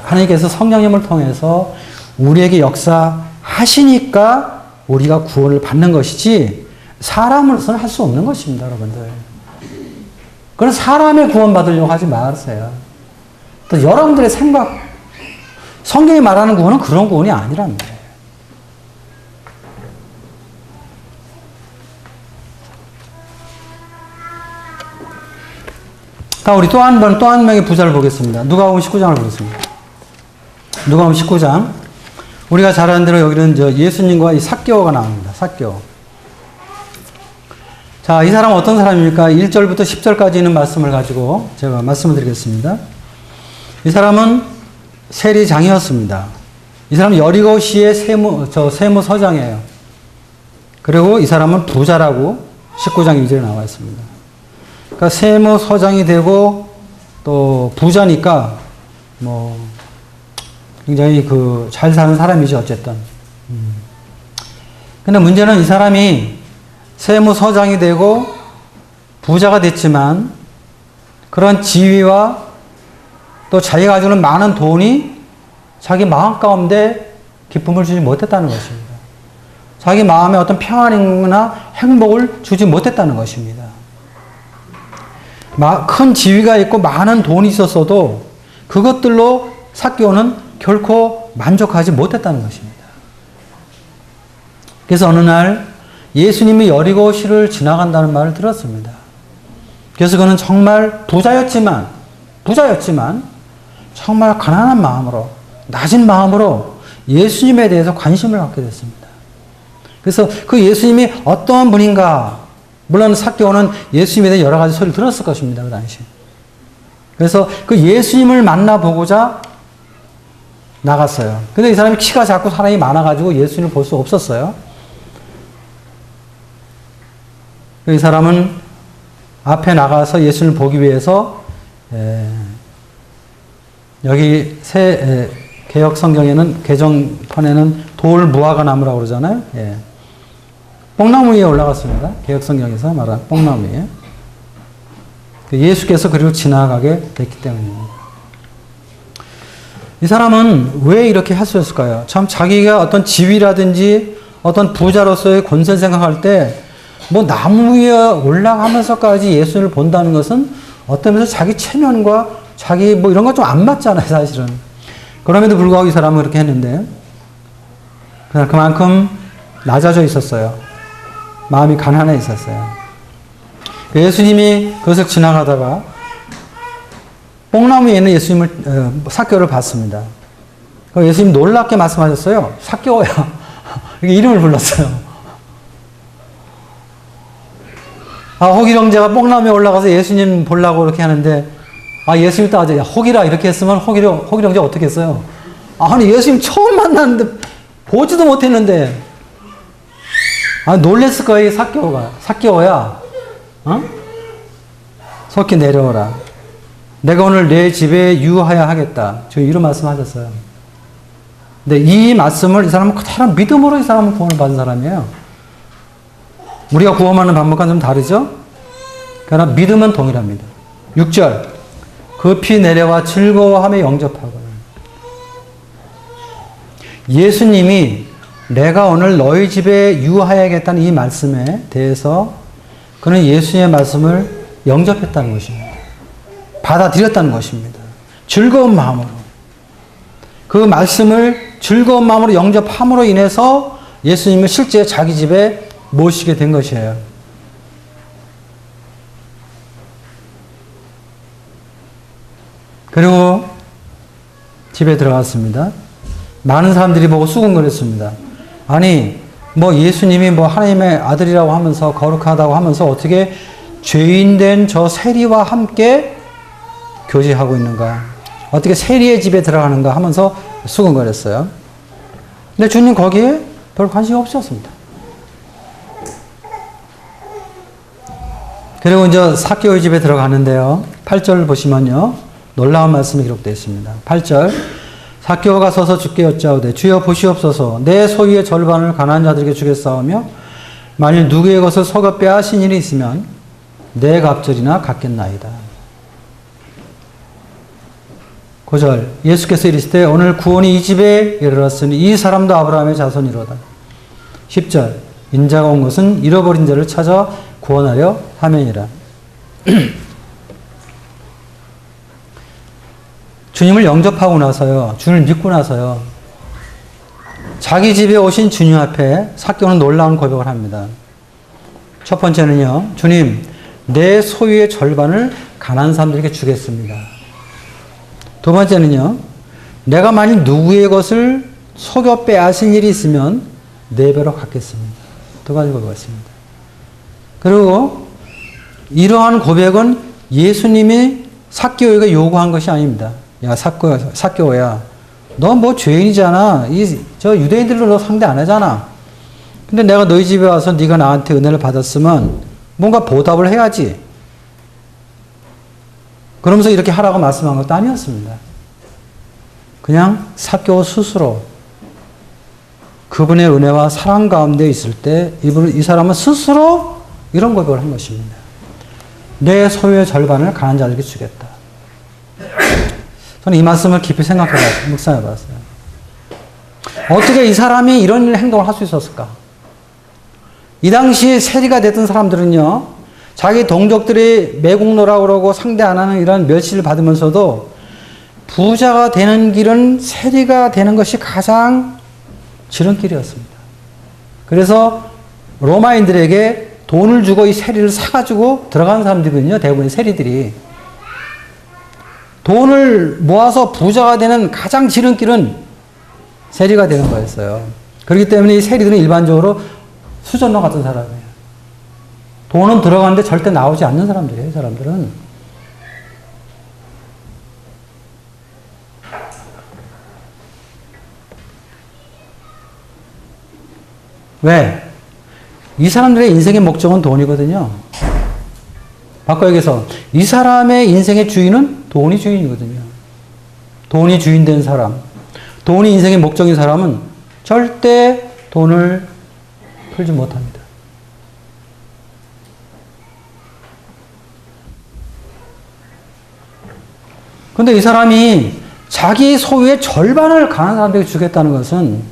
하나님께서 성령님을 통해서 우리에게 역사하시니까 우리가 구원을 받는 것이지 사람으로서는 할 수 없는 것입니다, 여러분들. 그런 사람의 구원 받으려고 하지 마세요. 또 여러분들의 생각, 성경이 말하는 구원은 그런 구원이 아니랍니다. 자, 우리 또 한 명의 부자를 보겠습니다. 누가복음 19장을 보겠습니다. 누가복음 19장. 우리가 잘 아는 대로 여기는 예수님과 이 삭개오가 나옵니다. 삭개오. 자, 이 사람은 어떤 사람입니까? 1절부터 10절까지 있는 말씀을 가지고 제가 말씀을 드리겠습니다. 이 사람은 세리장이었습니다. 이 사람은 여리고시의 세무서장이에요. 그리고 이 사람은 부자라고 19장 2절에 나와 있습니다. 그러니까 세무서장이 되고 또 부자니까 뭐 굉장히 잘 사는 사람이죠, 어쨌든. 근데 문제는 이 사람이 세무서장이 되고 부자가 됐지만 그런 지위와 또 자기가 가지고 있는 많은 돈이 자기 마음 가운데 기쁨을 주지 못했다는 것입니다. 자기 마음에 어떤 평안이나 행복을 주지 못했다는 것입니다. 큰 지위가 있고 많은 돈이 있었어도 그것들로 삭개오는 결코 만족하지 못했다는 것입니다. 그래서 어느 날 예수님이 여리고시를 지나간다는 말을 들었습니다. 그래서 그는 정말 부자였지만 정말 가난한 마음으로, 낮은 마음으로 예수님에 대해서 관심을 갖게 됐습니다. 그래서 그 예수님이 어떤 분인가, 물론 삭개오는 예수님에 대해 여러 가지 소리를 들었을 것입니다, 그 당시. 그래서 그 예수님을 만나보고자 나갔어요. 근데 이 사람이 키가 작고 사람이 많아가지고 예수님을 볼 수 없었어요. 이 사람은 앞에 나가서 예수님을 보기 위해서 여기 개역 성경에는 개정판에는 돌 무화과 나무라고 그러잖아요. 예. 뽕나무 위에 올라갔습니다. 개역 성경에서 말한 뽕나무 위에. 예수께서 그리고 지나가게 됐기 때문입니다. 이 사람은 왜 이렇게 할 수 있을까요? 참 자기가 어떤 지위라든지 어떤 부자로서의 권세 생각할 때 뭐 나무 위에 올라가면서까지 예수를 본다는 것은 어떤 면에서 자기 체면과 자기 뭐 이런 거 좀 안 맞잖아요, 사실은. 그럼에도 불구하고 이 사람은 그렇게 했는데 그만큼 낮아져 있었어요. 마음이 가난해 있었어요. 예수님이 그것을 지나가다가 뽕나무 위에 있는 예수님을 삭개오를 봤습니다. 예수님 놀랍게 말씀하셨어요. 삭개오야. 이렇게 이름을 불렀어요. 호길 형제가 뽕나무에 올라가서 예수님 보려고 이렇게 하는데 예수님 따져 호기라 이렇게 했으면 호길 형제 어떻게 했어요? 아니 예수님 처음 만났는데 보지도 못했는데 놀랬을 거예요. 삭개오야. 속히 내려오라. 내가 오늘 내 집에 유하여 하겠다. 저 이런 말씀하셨어요. 근데 이 말씀을 이 사람은 그대로 믿음으로 이 사람은 구원을 받은 사람이에요. 우리가 구원하는 방법과 좀 다르죠? 그러나 믿음은 동일합니다. 6절. 급히 내려와 즐거워하며 영접하고. 예수님이 내가 오늘 너희 집에 유하여야겠다는 이 말씀에 대해서 그는 예수님의 말씀을 영접했다는 것입니다. 받아들였다는 것입니다. 즐거운 마음으로. 그 말씀을 즐거운 마음으로 영접함으로 인해서 예수님을 실제 자기 집에 모시게 된 것이에요. 그리고 집에 들어갔습니다. 많은 사람들이 보고 수군거렸습니다. 아니, 뭐 예수님이 뭐 하나님의 아들이라고 하면서 거룩하다고 하면서 어떻게 죄인된 저 세리와 함께 교제하고 있는가? 어떻게 세리의 집에 들어가는가 하면서 수군거렸어요. 근데 주님 거기에 별 관심이 없으셨습니다. 그리고 이제 삭개오의 집에 들어가는데요. 8절 보시면요. 놀라운 말씀이 기록되어 있습니다. 8절. 삭개오가 서서 주께 여짜오되 주여 보시옵소서 내 소유의 절반을 가난한 자들에게 주겠사오며 만일 누구의 것을 속여 빼앗은 일이 있으면 내 갑절이나 갚겠나이다. 9절 예수께서 이르시되 오늘 구원이 이 집에 이르렀으니 이 사람도 아브라함의 자손이로다. 10절 인자가 온 것은 잃어버린 자를 찾아 구원하려 함이니라. 주님을 영접하고 나서요. 주님을 믿고 나서요. 자기 집에 오신 주님 앞에 삭개오는 놀라운 고백을 합니다. 첫 번째는요. 주님, 내 소유의 절반을 가난한 사람들에게 주겠습니다. 두 번째는요. 내가 만일 누구의 것을 속여 빼앗은 일이 있으면 네 배로 갚겠습니다. 두 가지 고백했습니다. 그리고 이러한 고백은 예수님이 삭개오에게 요구한 것이 아닙니다. 야, 삭개오야, 너 뭐 죄인이잖아. 저 유대인들로 너 상대 안 하잖아. 근데 내가 너희 집에 와서 네가 나한테 은혜를 받았으면 뭔가 보답을 해야지. 그러면서 이렇게 하라고 말씀한 것도 아니었습니다. 그냥 삭개오 스스로 그분의 은혜와 사랑 가운데 있을 때 이 사람은 스스로 이런 고백을 한 것입니다. 내 소유의 절반을 가난한 자에게 주겠다. 저는 이 말씀을 깊이 생각해봤어요. 묵상해봤어요. 어떻게 이 사람이 이런 행동을 할 수 있었을까? 이 당시에 세리가 됐던 사람들은요, 자기 동족들이 매국노라고 그러고 상대 안 하는 이런 멸시를 받으면서도 부자가 되는 길은 세리가 되는 것이 가장 지름길이었습니다. 그래서 로마인들에게 돈을 주고 이 세리를 사가지고 들어간 사람들이거든요. 대부분의 세리들이. 돈을 모아서 부자가 되는 가장 지름길은 세리가 되는 거였어요. 그렇기 때문에 이 세리들은 일반적으로 수전노 같은 사람이에요. 돈은 들어가는데 절대 나오지 않는 사람들이에요. 이 사람들은. 왜? 이 사람들의 인생의 목적은 돈이거든요. 바꿔 얘기해서 이 사람의 인생의 주인은 돈이 주인이거든요. 돈이 주인된 사람, 돈이 인생의 목적인 사람은 절대 돈을 풀지 못합니다. 그런데 이 사람이 자기 소유의 절반을 가난한 사람들에게 주겠다는 것은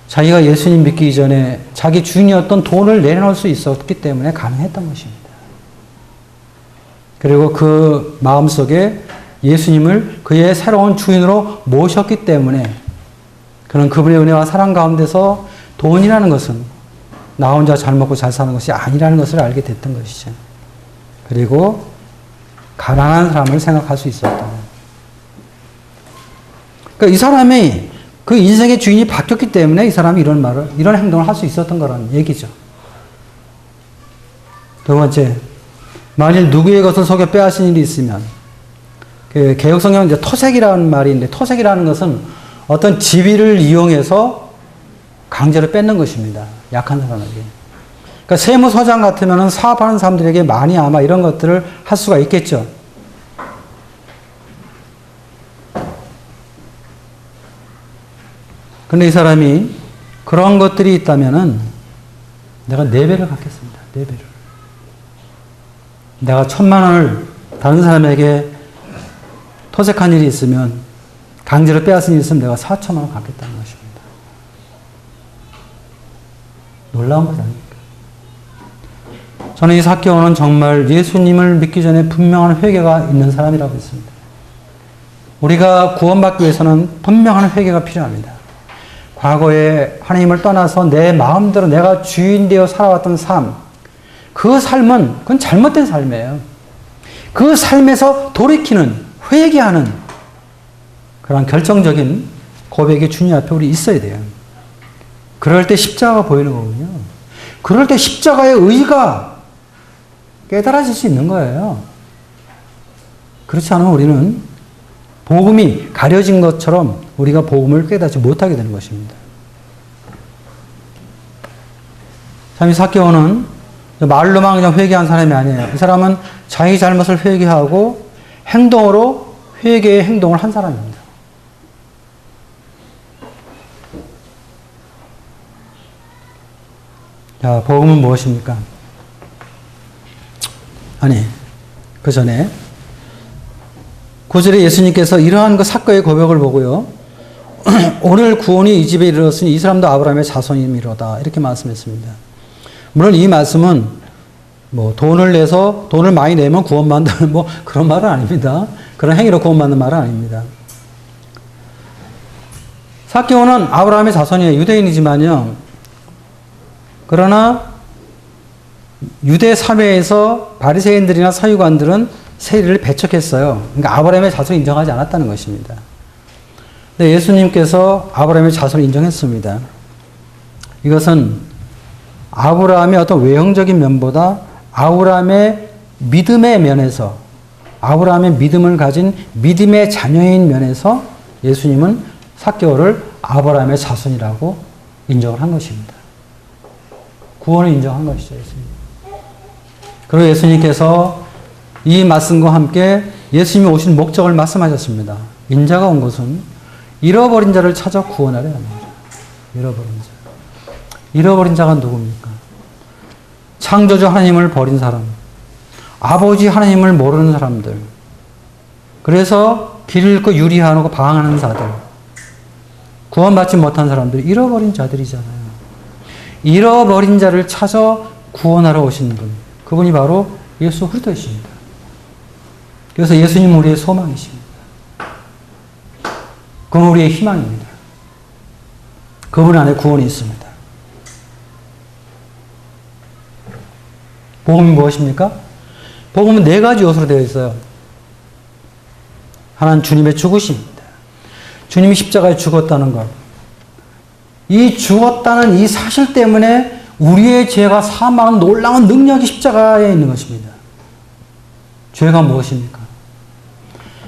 자기가 예수님 믿기 이전에 자기 주인이었던 돈을 내려놓을 수 있었기 때문에 가능했던 것입니다. 그리고 그 마음속에 예수님을 그의 새로운 주인으로 모셨기 때문에 그는 그분의 은혜와 사랑 가운데서 돈이라는 것은 나 혼자 잘 먹고 잘 사는 것이 아니라는 것을 알게 됐던 것이죠. 그리고 가난한 사람을 생각할 수 있었다. 그러니까 이 사람이 그 인생의 주인이 바뀌었기 때문에 이 사람이 이런 행동을 할 수 있었던 거라는 얘기죠. 두 번째, 만일 누구의 것을 속여 빼앗은 일이 있으면, 개혁성경은 이제 토색이라는 말이 있는데, 토색이라는 것은 어떤 지위를 이용해서 강제로 뺏는 것입니다. 약한 사람에게. 그러니까 세무서장 같으면 사업하는 사람들에게 많이 아마 이런 것들을 할 수가 있겠죠. 근데 이 사람이 그런 것들이 있다면은 내가 4배를 갚겠습니다. 4배를. 내가 1,000만 원을 다른 사람에게 토색한 일이 있으면, 강제로 빼앗은 일이 있으면 내가 4,000만 원 갚겠다는 것입니다. 놀라운 것 아닙니까? 저는 이 삭개오는 정말 예수님을 믿기 전에 분명한 회개가 있는 사람이라고 했습니다. 우리가 구원받기 위해서는 분명한 회개가 필요합니다. 과거에 하나님을 떠나서 내 마음대로 내가 주인 되어 살아왔던 삶, 그 삶은 그건 잘못된 삶이에요. 그 삶에서 돌이키는, 회개하는 그런 결정적인 고백이 주님 앞에 우리 있어야 돼요. 그럴 때 십자가가 보이는 거군요. 그럴 때 십자가의 의의가 깨달아질 수 있는 거예요. 그렇지 않으면 우리는 복음이 가려진 것처럼 우리가 복음을 깨닫지 못하게 되는 것입니다. 참, 이 삭개오는 말로만 그냥 회개한 사람이 아니에요. 이 사람은 자기 잘못을 회개하고 행동으로 회개의 행동을 한 사람입니다. 자, 복음은 무엇입니까? 아니, 그 전에 9절에 예수님께서 이러한 그 사건의 고백을 보고요. 오늘 구원이 이 집에 이르렀으니 이 사람도 아브라함의 자손이미로다. 이렇게 말씀했습니다. 물론 이 말씀은 뭐 돈을 많이 내면 구원받는 뭐 그런 말은 아닙니다. 그런 행위로 구원받는 말은 아닙니다. 삭개오는 아브라함의 자손이에요. 유대인이지만요. 그러나 유대 사회에서 바리새인들이나 서기관들은 세리를 배척했어요. 그러니까 아브라함의 자손을 인정하지 않았다는 것입니다. 근데 예수님께서 아브라함의 자손을 인정했습니다. 이것은 아브라함의 어떤 외형적인 면보다 아브라함의 믿음의 면에서, 아브라함의 믿음을 가진 믿음의 자녀인 면에서 예수님은 삭개오를 아브라함의 자손이라고 인정을 한 것입니다. 구원을 인정한 것이죠, 예수님. 그리고 예수님께서 이 말씀과 함께 예수님이 오신 목적을 말씀하셨습니다. 인자가 온 것은 잃어버린 자를 찾아 구원하려 합니다. 잃어버린 자. 잃어버린 자가 누굽니까? 창조주 하나님을 버린 사람, 아버지 하나님을 모르는 사람들, 그래서 길을 잃고 유리하고 방황하는 자들, 구원받지 못한 사람들, 잃어버린 자들이잖아요. 잃어버린 자를 찾아 구원하러 오신 분, 그분이 바로 예수 그리스도이십니다. 그래서 예수님은 우리의 소망이십니다. 그분 우리의 희망입니다. 그분 안에 구원이 있습니다. 복음이 무엇입니까? 복음은 4가지 요소로 되어 있어요. 하나는 주님의 죽으심입니다. 주님이 십자가에 죽었다는 것. 이 죽었다는 이 사실 때문에 우리의 죄가 사망한 놀라운 능력이 십자가에 있는 것입니다. 죄가 무엇입니까?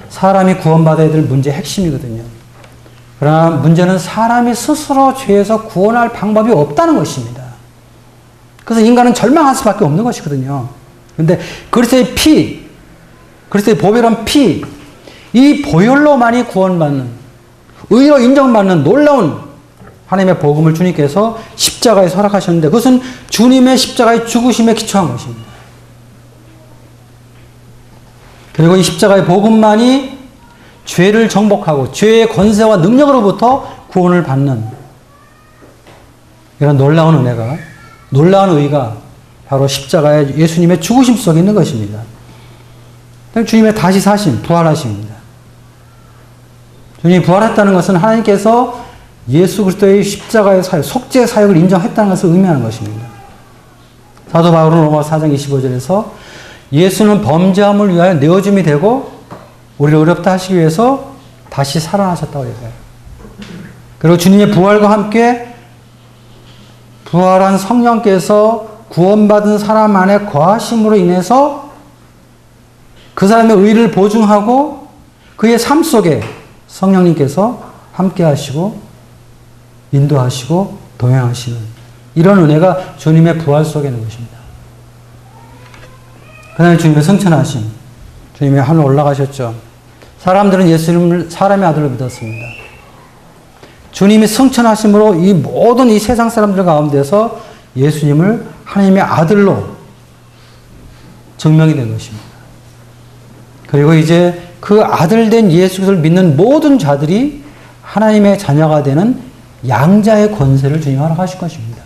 사람이 구원받아야 될 문제의 핵심이거든요. 그러나 문제는 사람이 스스로 죄에서 구원할 방법이 없다는 것입니다. 그래서 인간은 절망할 수밖에 없는 것이거든요. 그런데 그리스도의 피, 그리스도의 보혈한 피, 이 보혈로만이 구원받는, 의로 인정받는 놀라운 하나님의 복음을 주님께서 십자가에 허락하셨는데 그것은 주님의 십자가의 죽으심에 기초한 것입니다. 그리고 이 십자가의 복음만이 죄를 정복하고 죄의 권세와 능력으로부터 구원을 받는 이런 놀라운 은혜가, 놀라운 의가 바로 십자가의 예수님의 죽으심 속에 있는 것입니다. 주님의 다시 사심, 부활하심입니다. 주님이 부활했다는 것은 하나님께서 예수 그리스도의 십자가의 사역, 속죄 사역을 인정했다는 것을 의미하는 것입니다. 사도 바울은 로마서 4장 25절에서 예수는 범죄함을 위하여 내어줌이 되고 우리를 의롭다 하시기 위해서 다시 살아나셨다고 얘기해요. 그리고 주님의 부활과 함께 부활한 성령께서 구원받은 사람 안에 거하심으로 인해서 그 사람의 의를 보증하고 그의 삶 속에 성령님께서 함께 하시고 인도하시고 동행하시는 이런 은혜가 주님의 부활 속에 있는 것입니다. 그 다음에 주님의 승천하심, 주님의 하늘 올라가셨죠. 사람들은 예수님을 사람의 아들로 믿었습니다. 주님이 승천하심으로 이 모든 이 세상 사람들 가운데서 예수님을 하나님의 아들로 증명이 된 것입니다. 그리고 이제 그 아들 된 예수 그리스도를 믿는 모든 자들이 하나님의 자녀가 되는 양자의 권세를 주님이 허락하실 것입니다.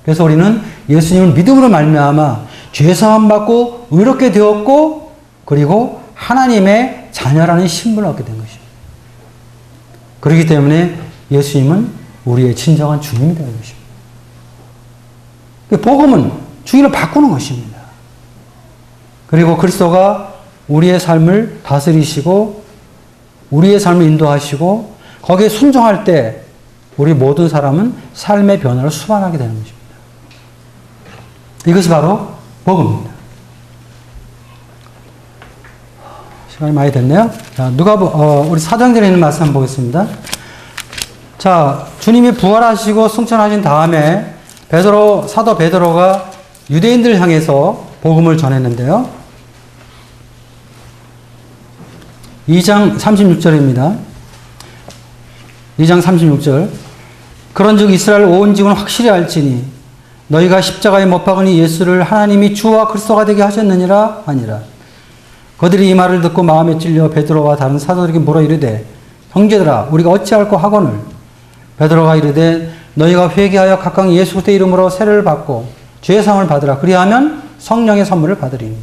그래서 우리는 예수님을 믿음으로 말미암아 죄사함 받고 의롭게 되었고 그리고 하나님의 자녀라는 신분을 얻게 된 것입니다. 그렇기 때문에 예수님은 우리의 진정한 주님이 되는 것입니다. 복음은 주인을 바꾸는 것입니다. 그리고 그리스도가 우리의 삶을 다스리시고 우리의 삶을 인도하시고 거기에 순종할 때 우리 모든 사람은 삶의 변화를 수반하게 되는 것입니다. 이것이 바로 복음입니다. 시간이 많이 됐네요. 자, 우리 사도행전에 있는 말씀 한번 보겠습니다. 자, 주님이 부활하시고 승천하신 다음에 사도 베드로가 유대인들 향해서 복음을 전했는데요. 2장 36절입니다. 2장 36절. 그런즉 이스라엘 온 집은 확실히 알지니 너희가 십자가에 못 박으니 예수를 하나님이 주와 그리스도가 되게 하셨느니라 하니라. 그들이 이 말을 듣고 마음에 찔려 베드로와 다른 사도들에게 물어 이르되 형제들아 우리가 어찌할꼬 하거늘 베드로가 이르되 너희가 회개하여 각각 예수 그리스도의 이름으로 세례를 받고 죄 사함을 받으라. 그리하면 성령의 선물을 받으리니.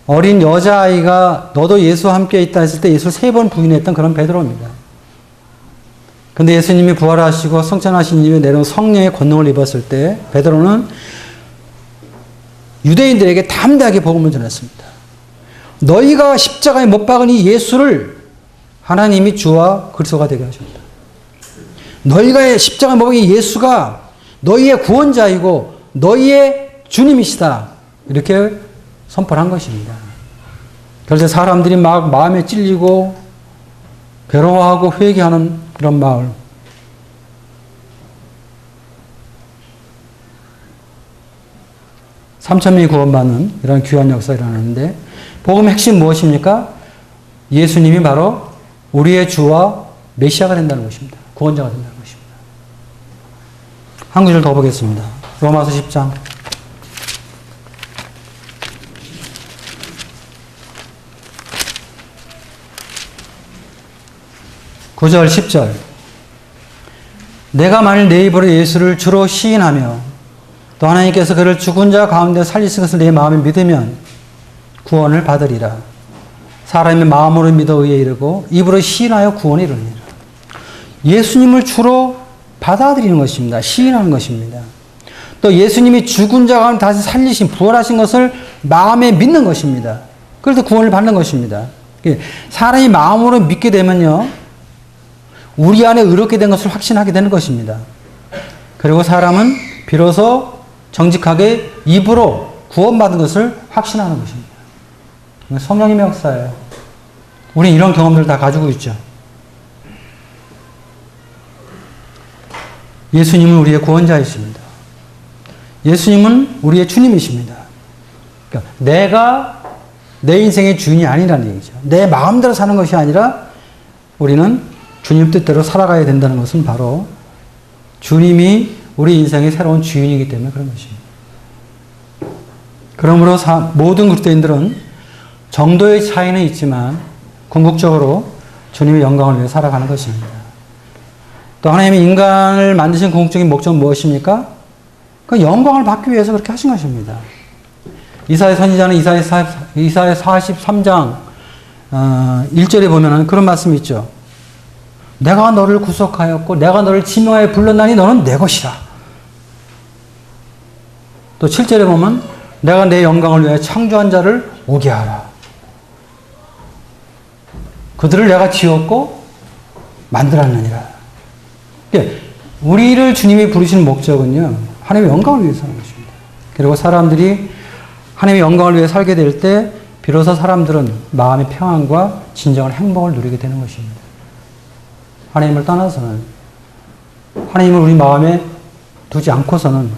어린 여자아이가 너도 예수와 함께 있다 했을 때 예수를 3번 부인했던 그런 베드로입니다. 근데 예수님이 부활하시고 성천하신 이후에 내려온 성령의 권능을 입었을 때 베드로는 유대인들에게 담대하게 복음을 전했습니다. 너희가 십자가에 못 박은 이 예수를 하나님이 주와 그리스도가 되게 하셨다. 너희가 십자가에 못 박은 이 예수가 너희의 구원자이고 너희의 주님이시다. 이렇게 선포를 한 것입니다. 그래서 사람들이 막 마음에 찔리고 괴로워하고 회개하는 그런 마을. (3,000명이) 구원받는 이런 귀한 역사가 일어나는데 복음의 핵심 무엇입니까? 예수님이 바로 우리의 주와 메시아가 된다는 것입니다. 구원자가 된다는 것입니다. 한 구절 더 보겠습니다. 로마서 10장 9절 10절 내가 만일 내 입으로 예수를 주로 시인하며 또 하나님께서 그를 죽은 자 가운데 살리신 것을 내 마음에 믿으면 구원을 받으리라. 사람이 마음으로 믿어 의에 이르고 입으로 시인하여 구원에 이르니라. 예수님을 주로 받아들이는 것입니다. 시인하는 것입니다. 또 예수님이 죽은 자 가운데 다시 살리신 부활하신 것을 마음에 믿는 것입니다. 그래서 구원을 받는 것입니다. 사람이 마음으로 믿게 되면요 우리 안에 의롭게 된 것을 확신하게 되는 것입니다. 그리고 사람은 비로소 정직하게 입으로 구원받은 것을 확신하는 것입니다. 성령님의 역사예요. 우리는 이런 경험들을 다 가지고 있죠. 예수님은 우리의 구원자이십니다. 예수님은 우리의 주님이십니다. 그러니까 내가 내 인생의 주인이 아니라는 얘기죠. 내 마음대로 사는 것이 아니라 우리는 주님 뜻대로 살아가야 된다는 것은 바로 주님이 우리 인생의 새로운 주인이기 때문에 그런 것입니다. 그러므로 모든 그리스도인들은 정도의 차이는 있지만 궁극적으로 주님의 영광을 위해 살아가는 것입니다. 또 하나님이 인간을 만드신 궁극적인 목적은 무엇입니까? 그 영광을 받기 위해서 그렇게 하신 것입니다. 이사야 선지자는 이사야 43장 1절에 보면 그런 말씀이 있죠. 내가 너를 구속하였고 내가 너를 지명하여 불렀나니 너는 내 것이라. 또 7절에 보면 내가 내 영광을 위해 창조한 자를 오게 하라. 그들을 내가 지었고 만들었느니라. 우리를 주님이 부르시는 목적은요 하나님의 영광을 위해서 하는 것입니다. 그리고 사람들이 하나님의 영광을 위해 살게 될 때 비로소 사람들은 마음의 평안과 진정한 행복을 누리게 되는 것입니다. 하나님을 떠나서는 하나님을 우리 마음에 두지 않고서는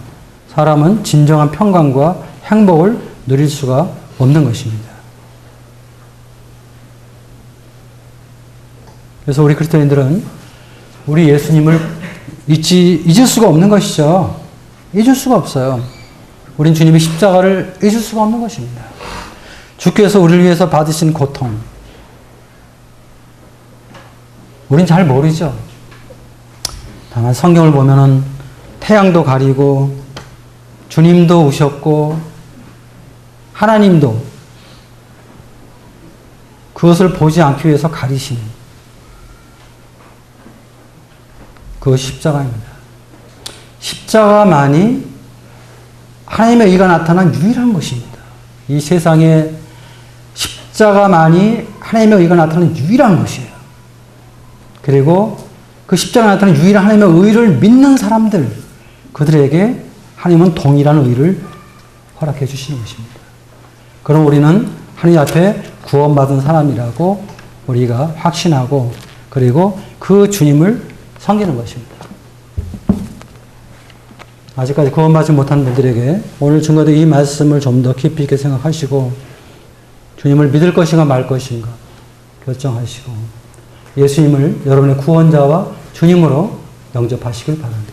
사람은 진정한 평강과 행복을 누릴 수가 없는 것입니다. 그래서 우리 그리스도인들은 우리 예수님을 잊을 수가 없는 것이죠. 잊을 수가 없어요. 우린 주님의 십자가를 잊을 수가 없는 것입니다. 주께서 우리를 위해서 받으신 고통 우린 잘 모르죠. 다만 성경을 보면은 태양도 가리고 주님도 우셨고 하나님도 그것을 보지 않기 위해서 가리신 그것이 십자가입니다. 십자가만이 하나님의 의가 나타난 유일한 것입니다. 이 세상에 십자가만이 하나님의 의가 나타나는 유일한 것이에요. 그리고 그 십자가에 나타나는 유일한 하나님의 의를 믿는 사람들, 그들에게 하나님은 동일한 의를 허락해 주시는 것입니다. 그럼 우리는 하나님 앞에 구원받은 사람이라고 우리가 확신하고 그리고 그 주님을 섬기는 것입니다. 아직까지 구원받지 못한 분들에게 오늘 증거된 이 말씀을 좀 더 깊이 있게 생각하시고 주님을 믿을 것인가 말 것인가 결정하시고 예수님을 여러분의 구원자와 주님으로 영접하시길 바랍니다.